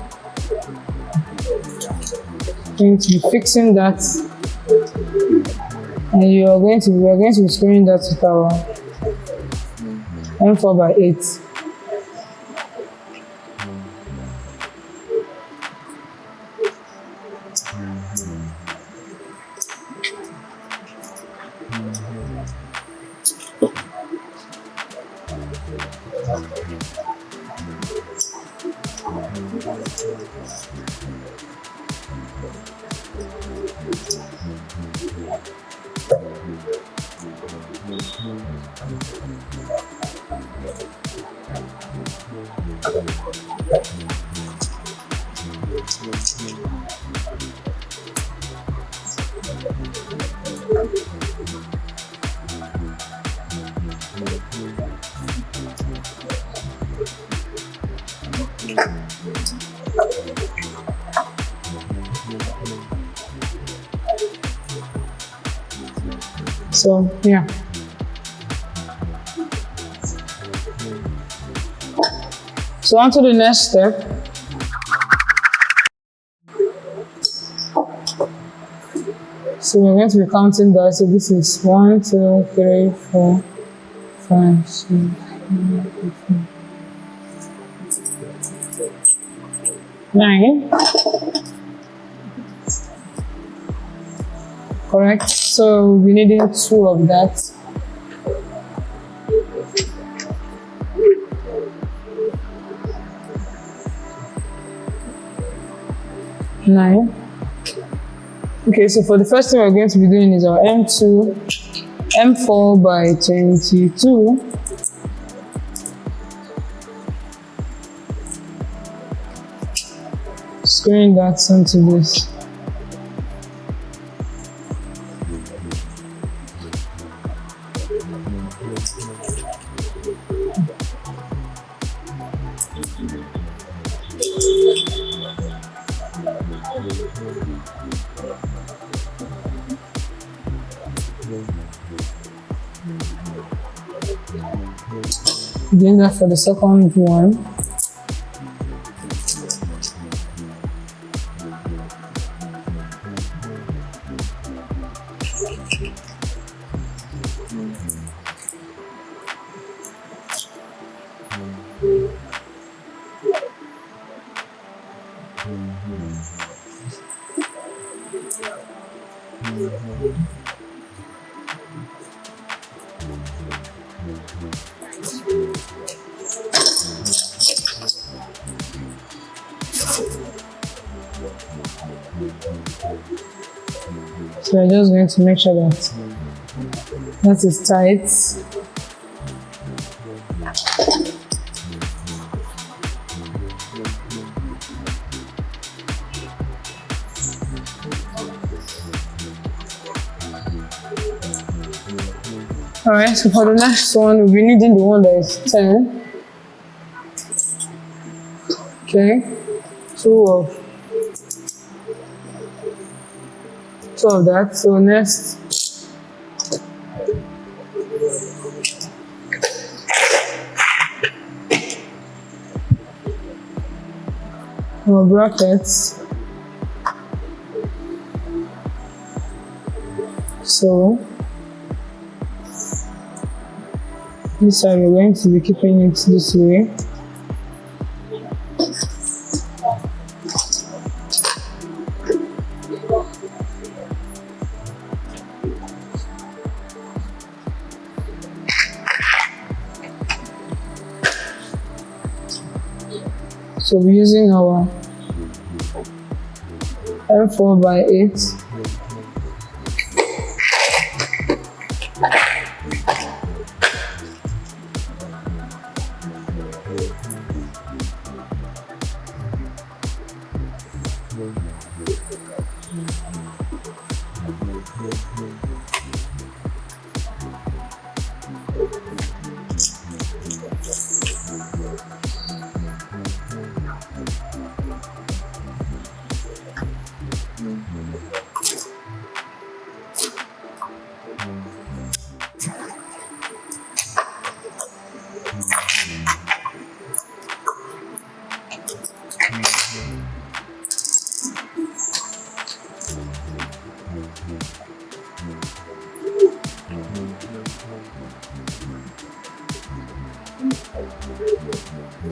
going to be fixing that, and we are going to be screwing that with our M4 by 8. So yeah. So on to the next step. So we're going to be counting that. So this is 1, 2, 3, 4, 5, 6, 7, 8, 9. Correct. So we needed 2 of that. Nine. Okay, so for the first thing we're going to be doing is our M4 by 22. Screwing that onto this. Doing that for the second one. So we're just going to make sure that that is tight. Alright, so for the next one, we'll be needing the one that is 10. Okay, 2 of that. So next, our brackets. So this side we're going to be keeping it this way. So we're using our M4 by 8.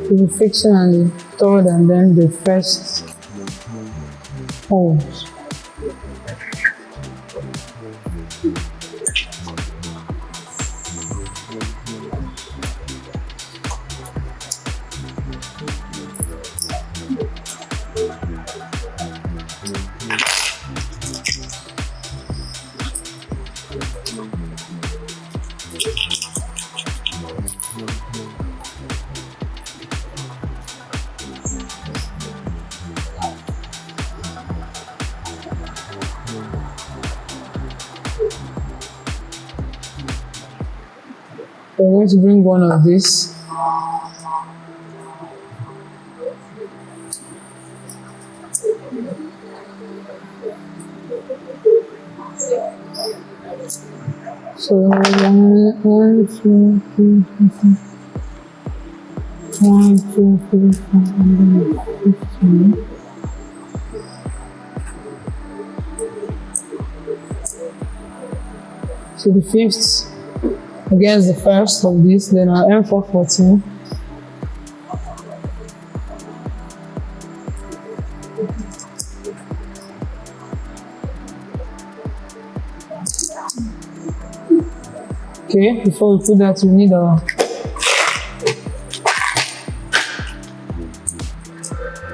We'll be fixing on the third and then the first holes. So we're going to bring one of these. So 1, 2, 3, 1, 2, 3, 4, 15. So the fifth against the first of this, then our M414. Okay, before we put that, we need our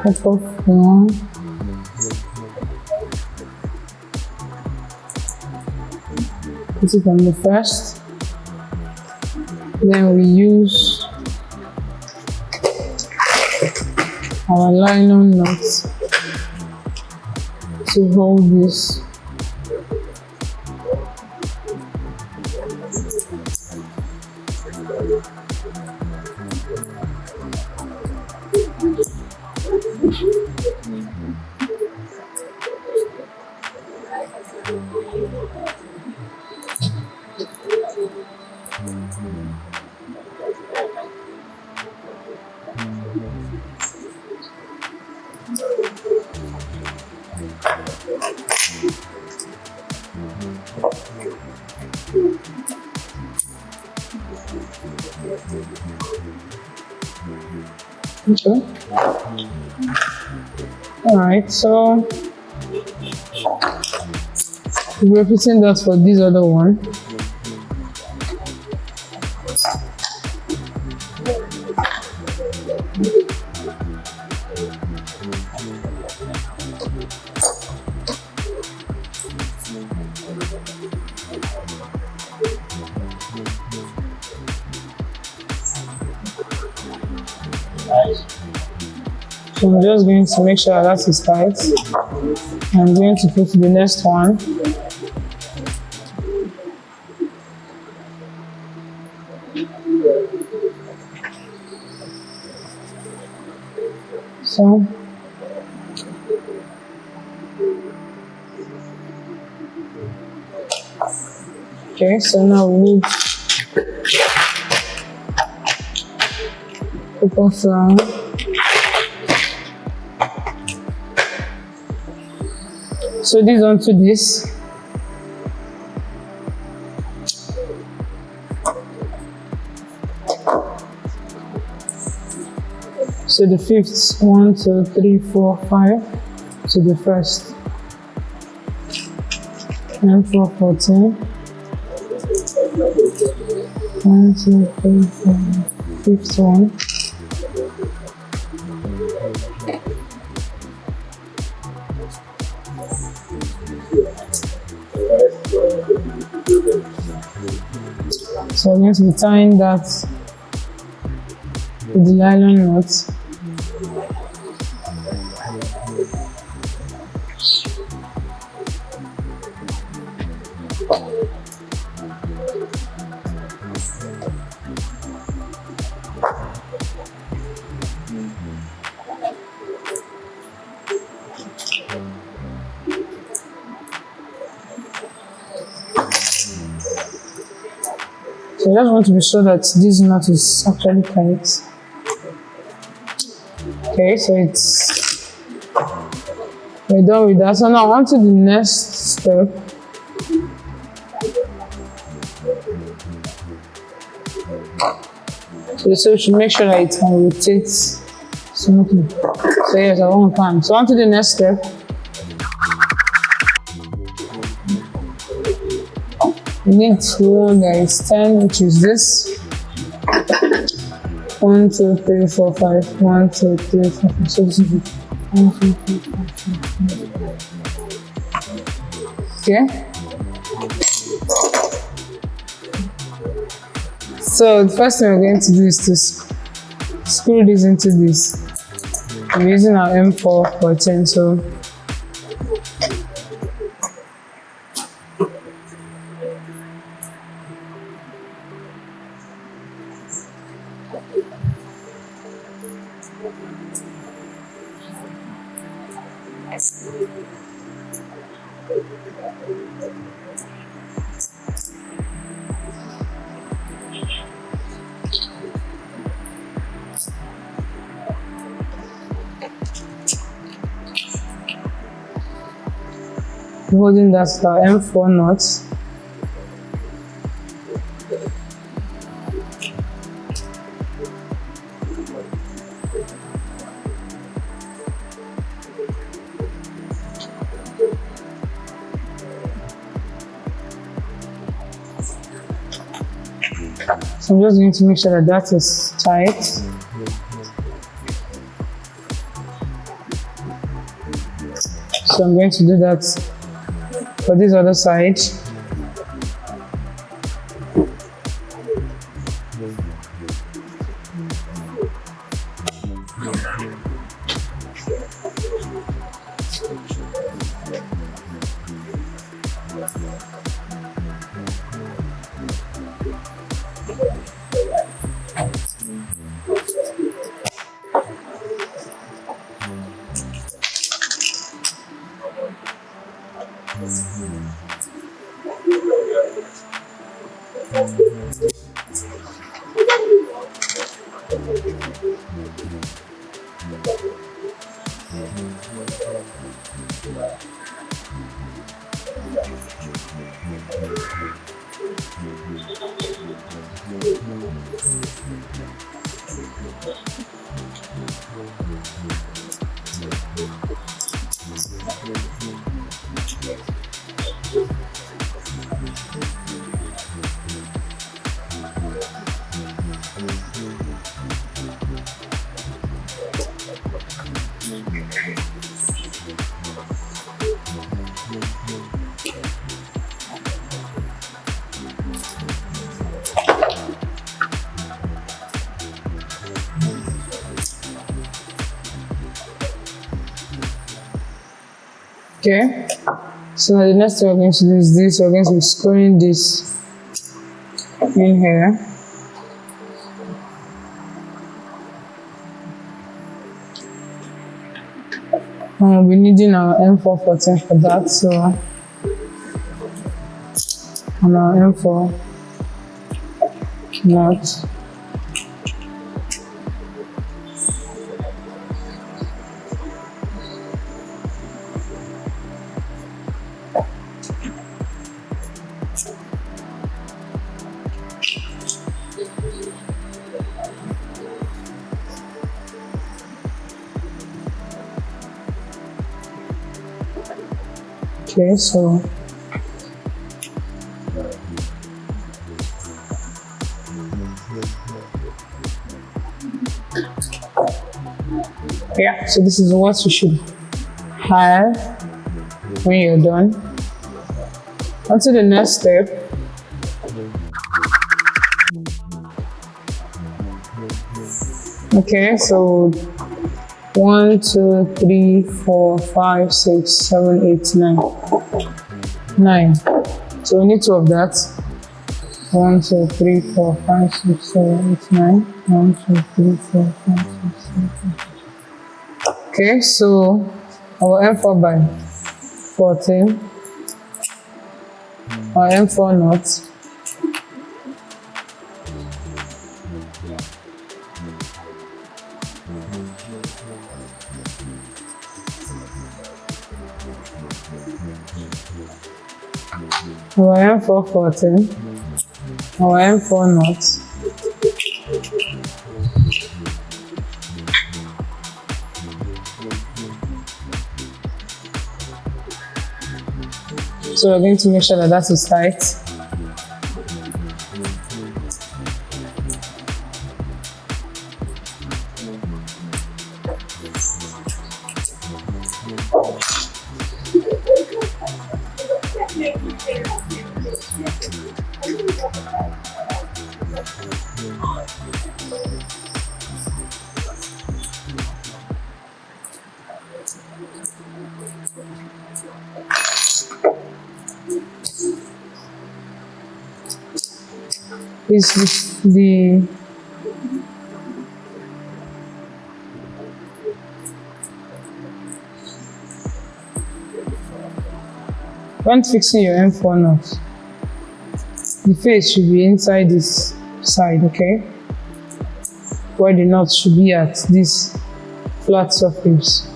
cut off one. Put it on the first. Then we use our nylon nut to hold this. Okay. Alright, so we're repeating that for this other one. So I'm just going to make sure that is tight. I'm going to put the next one. So okay, so now we need cocoa flour. So this onto this. So the fifth, 1, 2, 3, 4, 5. So the first. And 4, 14. 1, 2, 3, 4, fifth one. So I'm going to be tying that with the nylon knot. So I just want to be sure that this knot is actually tight. Okay, so we're done with that. So now on to the next step. So you should make sure that it can rotate smoothly. So yes, at one time. So on to the next step. We need one that is 10, which is this. 1, 2, 3, 4, 5. 1, 2, 3, 4, 5. So this is it. 1, 2, 3, 4, 5. Okay. So the first thing we're going to do is to screw this into this. I'm using our M414, so Holding that M4 knot. So I'm just going to make sure that that is tight. So I'm going to do that for this other side. Okay, so the next thing we're going to do is this. We're going to be screwing this in here. And we'll be needing our M414 for that, so on our M4 knot. Okay, so yeah, so this is what you should have when you're done. On to the next step. Okay, so 1, 2, 3, 4, 5, 6, 7, 8, 9. So we need 2 of that. 1, 2, 3, 4, 5, 6, 7, 8, 9. 1, 2, 3, 4, 5, 6, 7, 8. Okay, so our M4 by 14. Our M4 knot. Our M414, our M4 knot, so we're going to make sure that that is tight. This is the When fixing your M4 knot, the face should be inside this side, okay? Where the knot should be at this flat surface.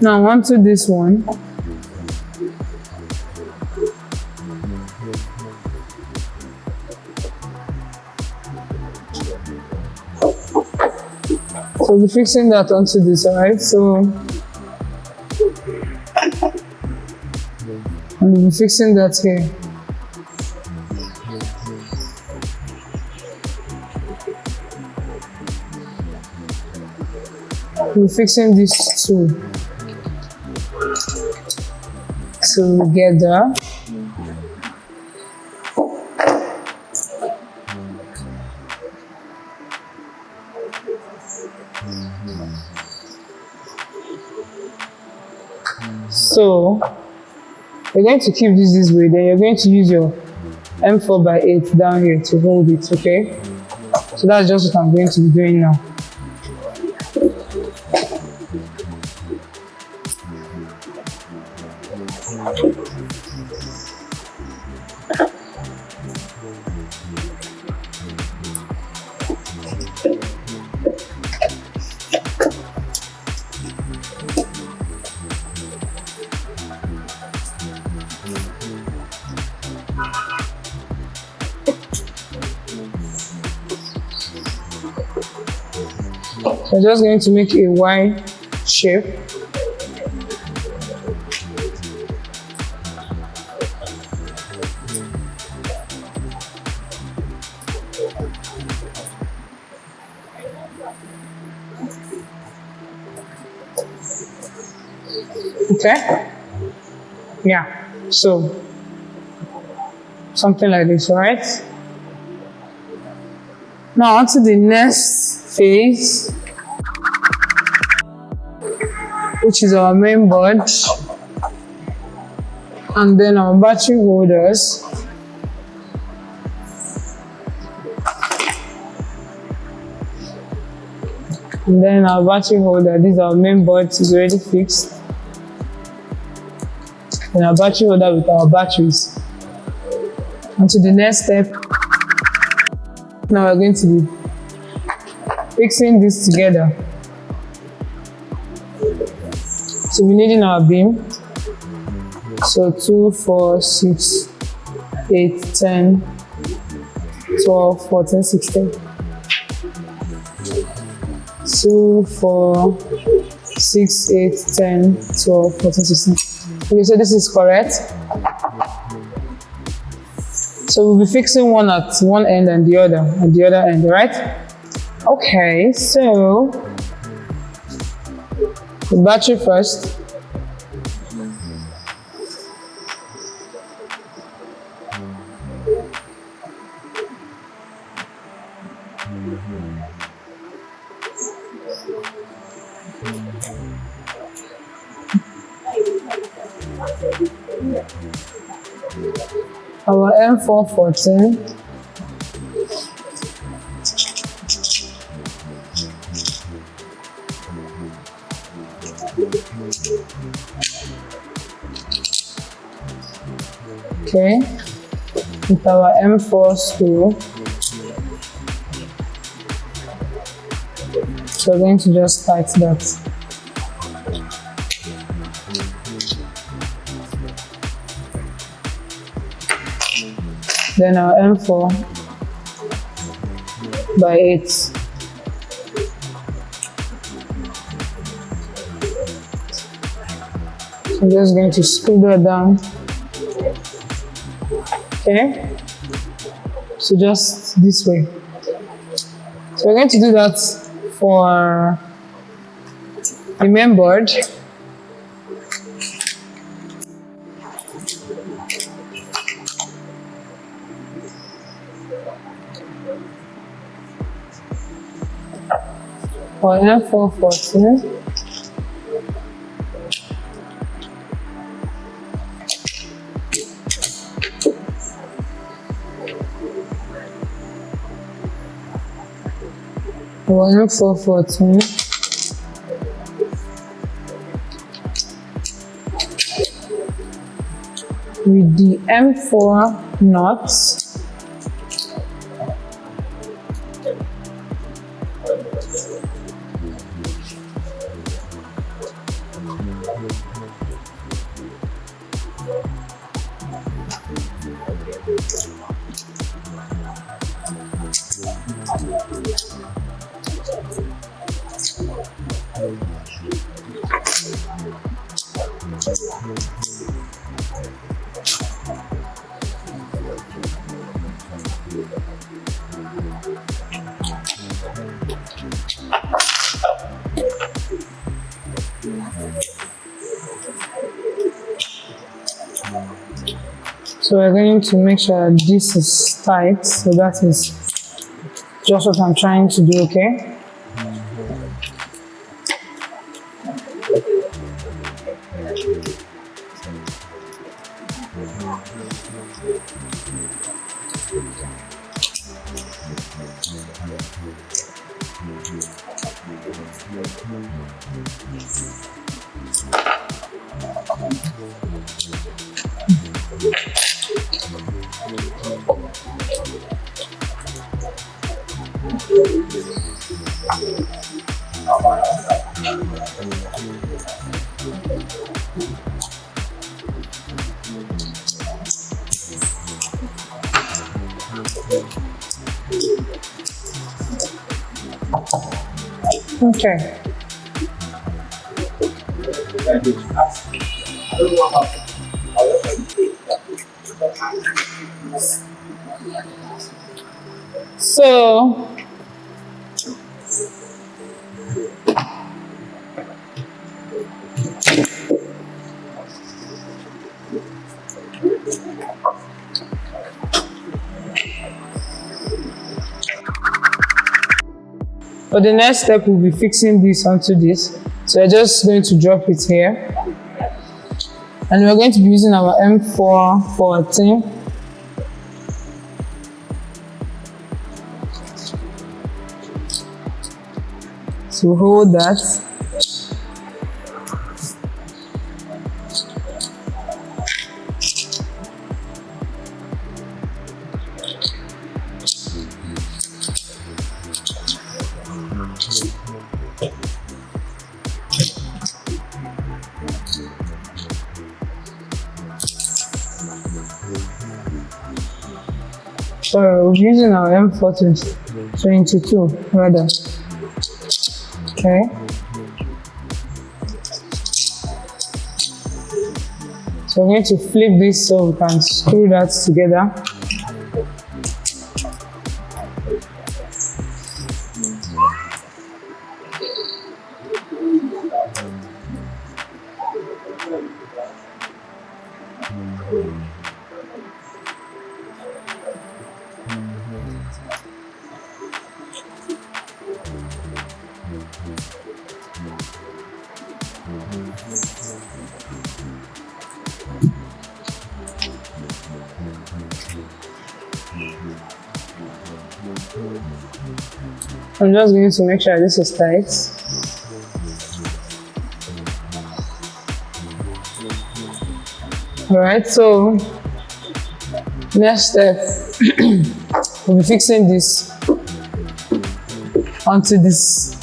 Now onto this one. So we'll be fixing that onto this, alright? So and we'll be fixing that here. We're fixing these two together. So you're going to keep this way, then you're going to use your M4x8 down here to hold it, okay? So that's just what I'm going to be doing now. So I'm just going to make a Y shape. Okay? Yeah, so something like this, alright? Now on to the next phase, which is our main board, and then our battery holders. And then our battery holder, this is our main board, is already fixed. And our battery holder with our batteries. And to the next step, now we're going to be fixing this together. So we're needing our beam. So 2, 4, 6, 8, 10, 12, 14, 16. 2, 4, 6, 8, 10, 12, 14, 16. Okay, so this is correct. So we'll be fixing one at one end and the other at the other end, right? Okay, so the battery first. Our M414. Okay, with our M4 screw. So we're going to just tight that. Then our M4x8. So I'm just going to screw that down. Okay, so just this way. So we're going to do that for the main board. For M414, We'll look for 14. With the M4 knots, so we're going to make sure that this is tight, so that is just what I'm trying to do, okay? Okay. So for the next step, we'll be fixing this onto this. So we're just going to drop it here. And we're going to be using our M414. To hold that. So we're using our M422 rather. Okay. So we're going to flip this so we can screw that together. I'm just going to make sure this is tight. Alright, so next step, we'll be fixing this onto this.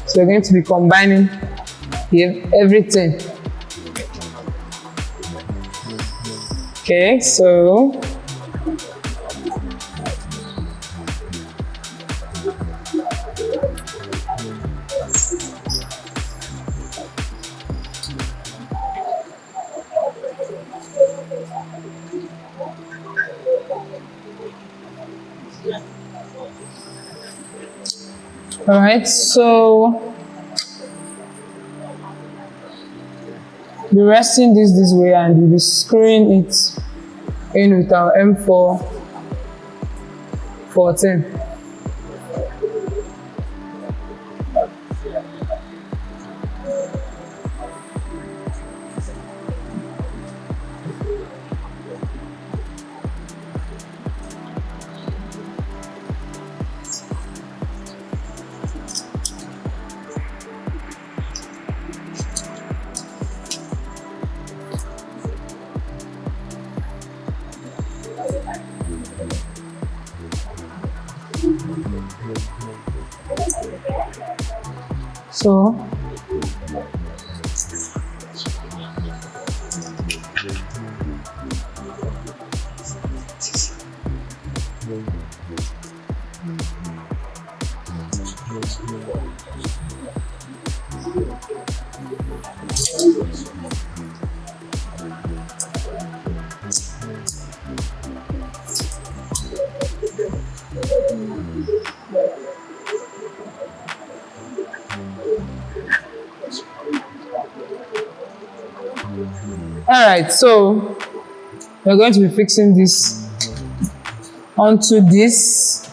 So we're going to be combining everything. Okay, so alright, so we're resting this way and we'll be screwing it in with our M414. So all right, so we're going to be fixing this onto this.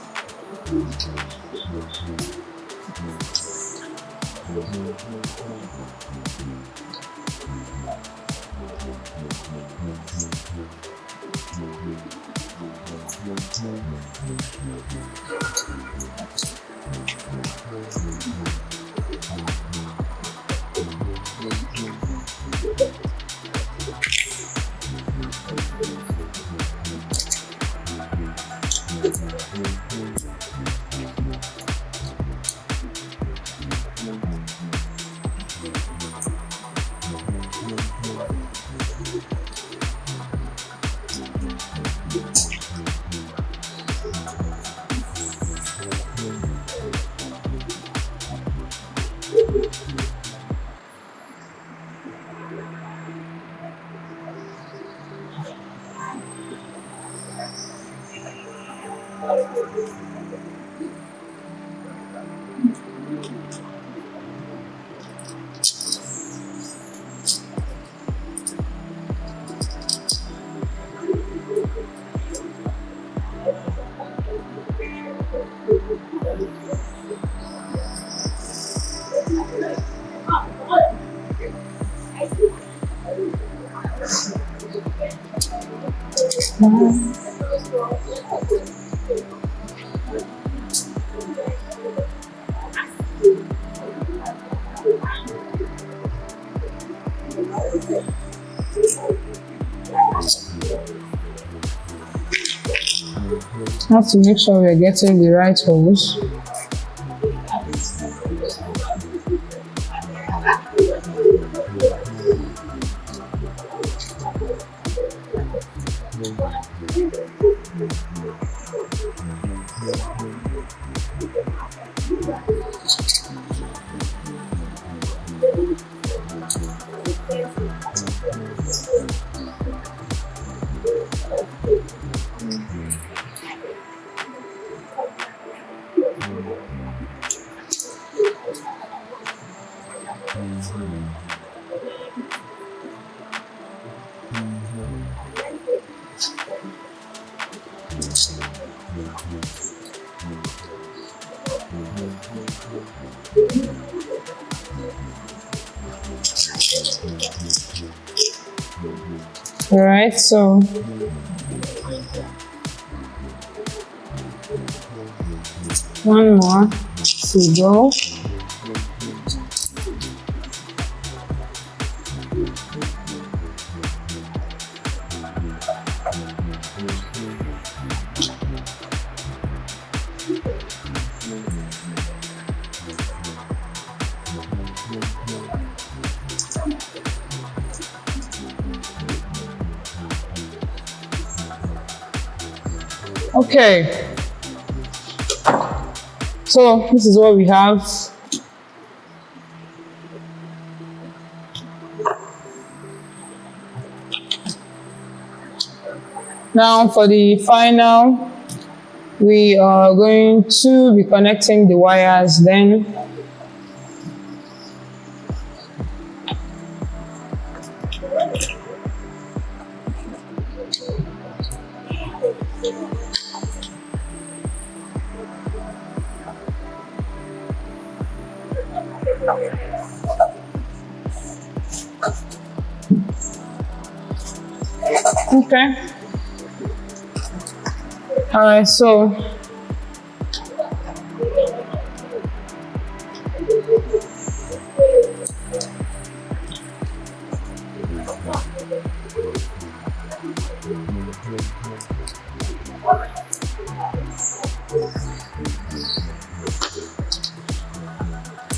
Have to make sure we're getting the right holes. All right, so one more to go. Okay, so this is what we have. Now for the final, we are going to be connecting the wires then. Okay. All right, so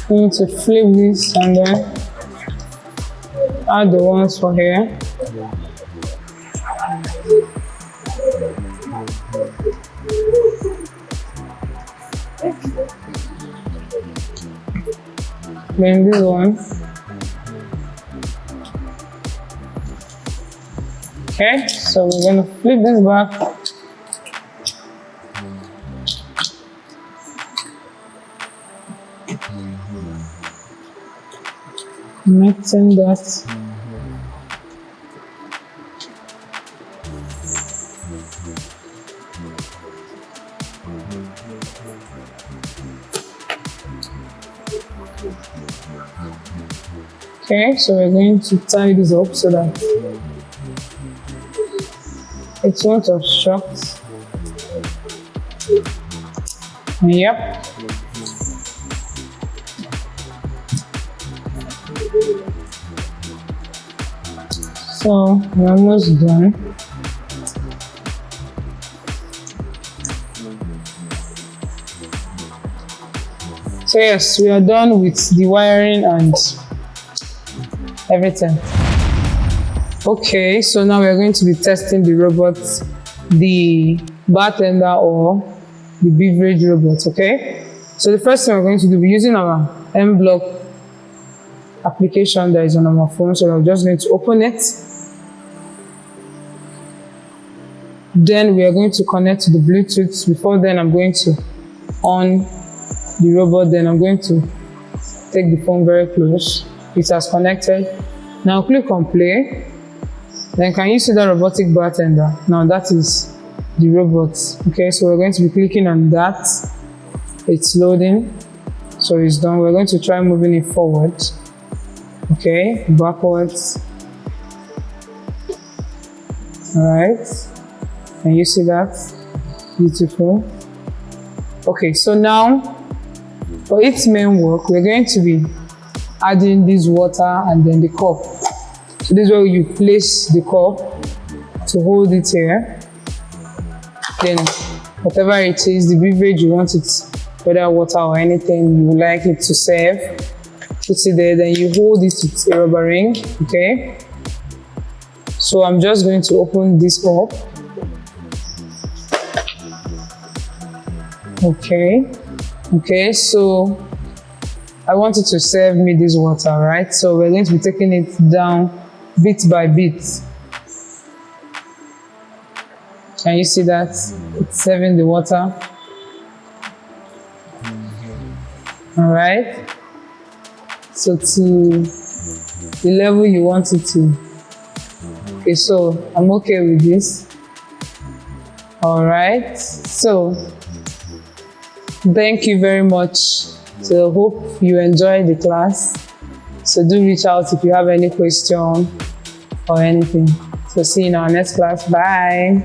We need to flip this and then add the ones for here. Then this one. Okay, so we're going to flip this back. Connecting that. Okay, so we're going to tie this up so that it won't obstruct. Yep. So we're almost done. So yes, we are done with the wiring and everything. Okay, so now we're going to be testing the robot, the bartender or the beverage robot. Okay, so the first thing we're going to do, we're using our mBot application that is on our phone. So I'm just going to open it. Then we are going to connect to the Bluetooth. Before then, I'm going to on the robot. Then I'm going to take the phone very close. It has connected. Now click on play. Then can you see that robotic bartender? Now that is the robot. Okay, so we're going to be clicking on that. It's loading. So it's done. We're going to try moving it forward. Okay, backwards. Alright. Can you see that? Beautiful. Okay, so now for its main work, we're going to be adding this water and then the cup. So this is where you place the cup to hold it here. Then whatever it is, the beverage you want it, whether water or anything you would like it to serve, put it there. Then you hold it with a rubber ring. Okay. So I'm just going to open this up. Okay, so I want it to serve me this water, right? So we're going to be taking it down bit by bit. Can you see that? It's serving the water. All right. So to the level you want it to. Okay, so I'm okay with this. All right. So thank you very much. So I hope you enjoyed the class. So do reach out if you have any question or anything. So see you in our next class. Bye.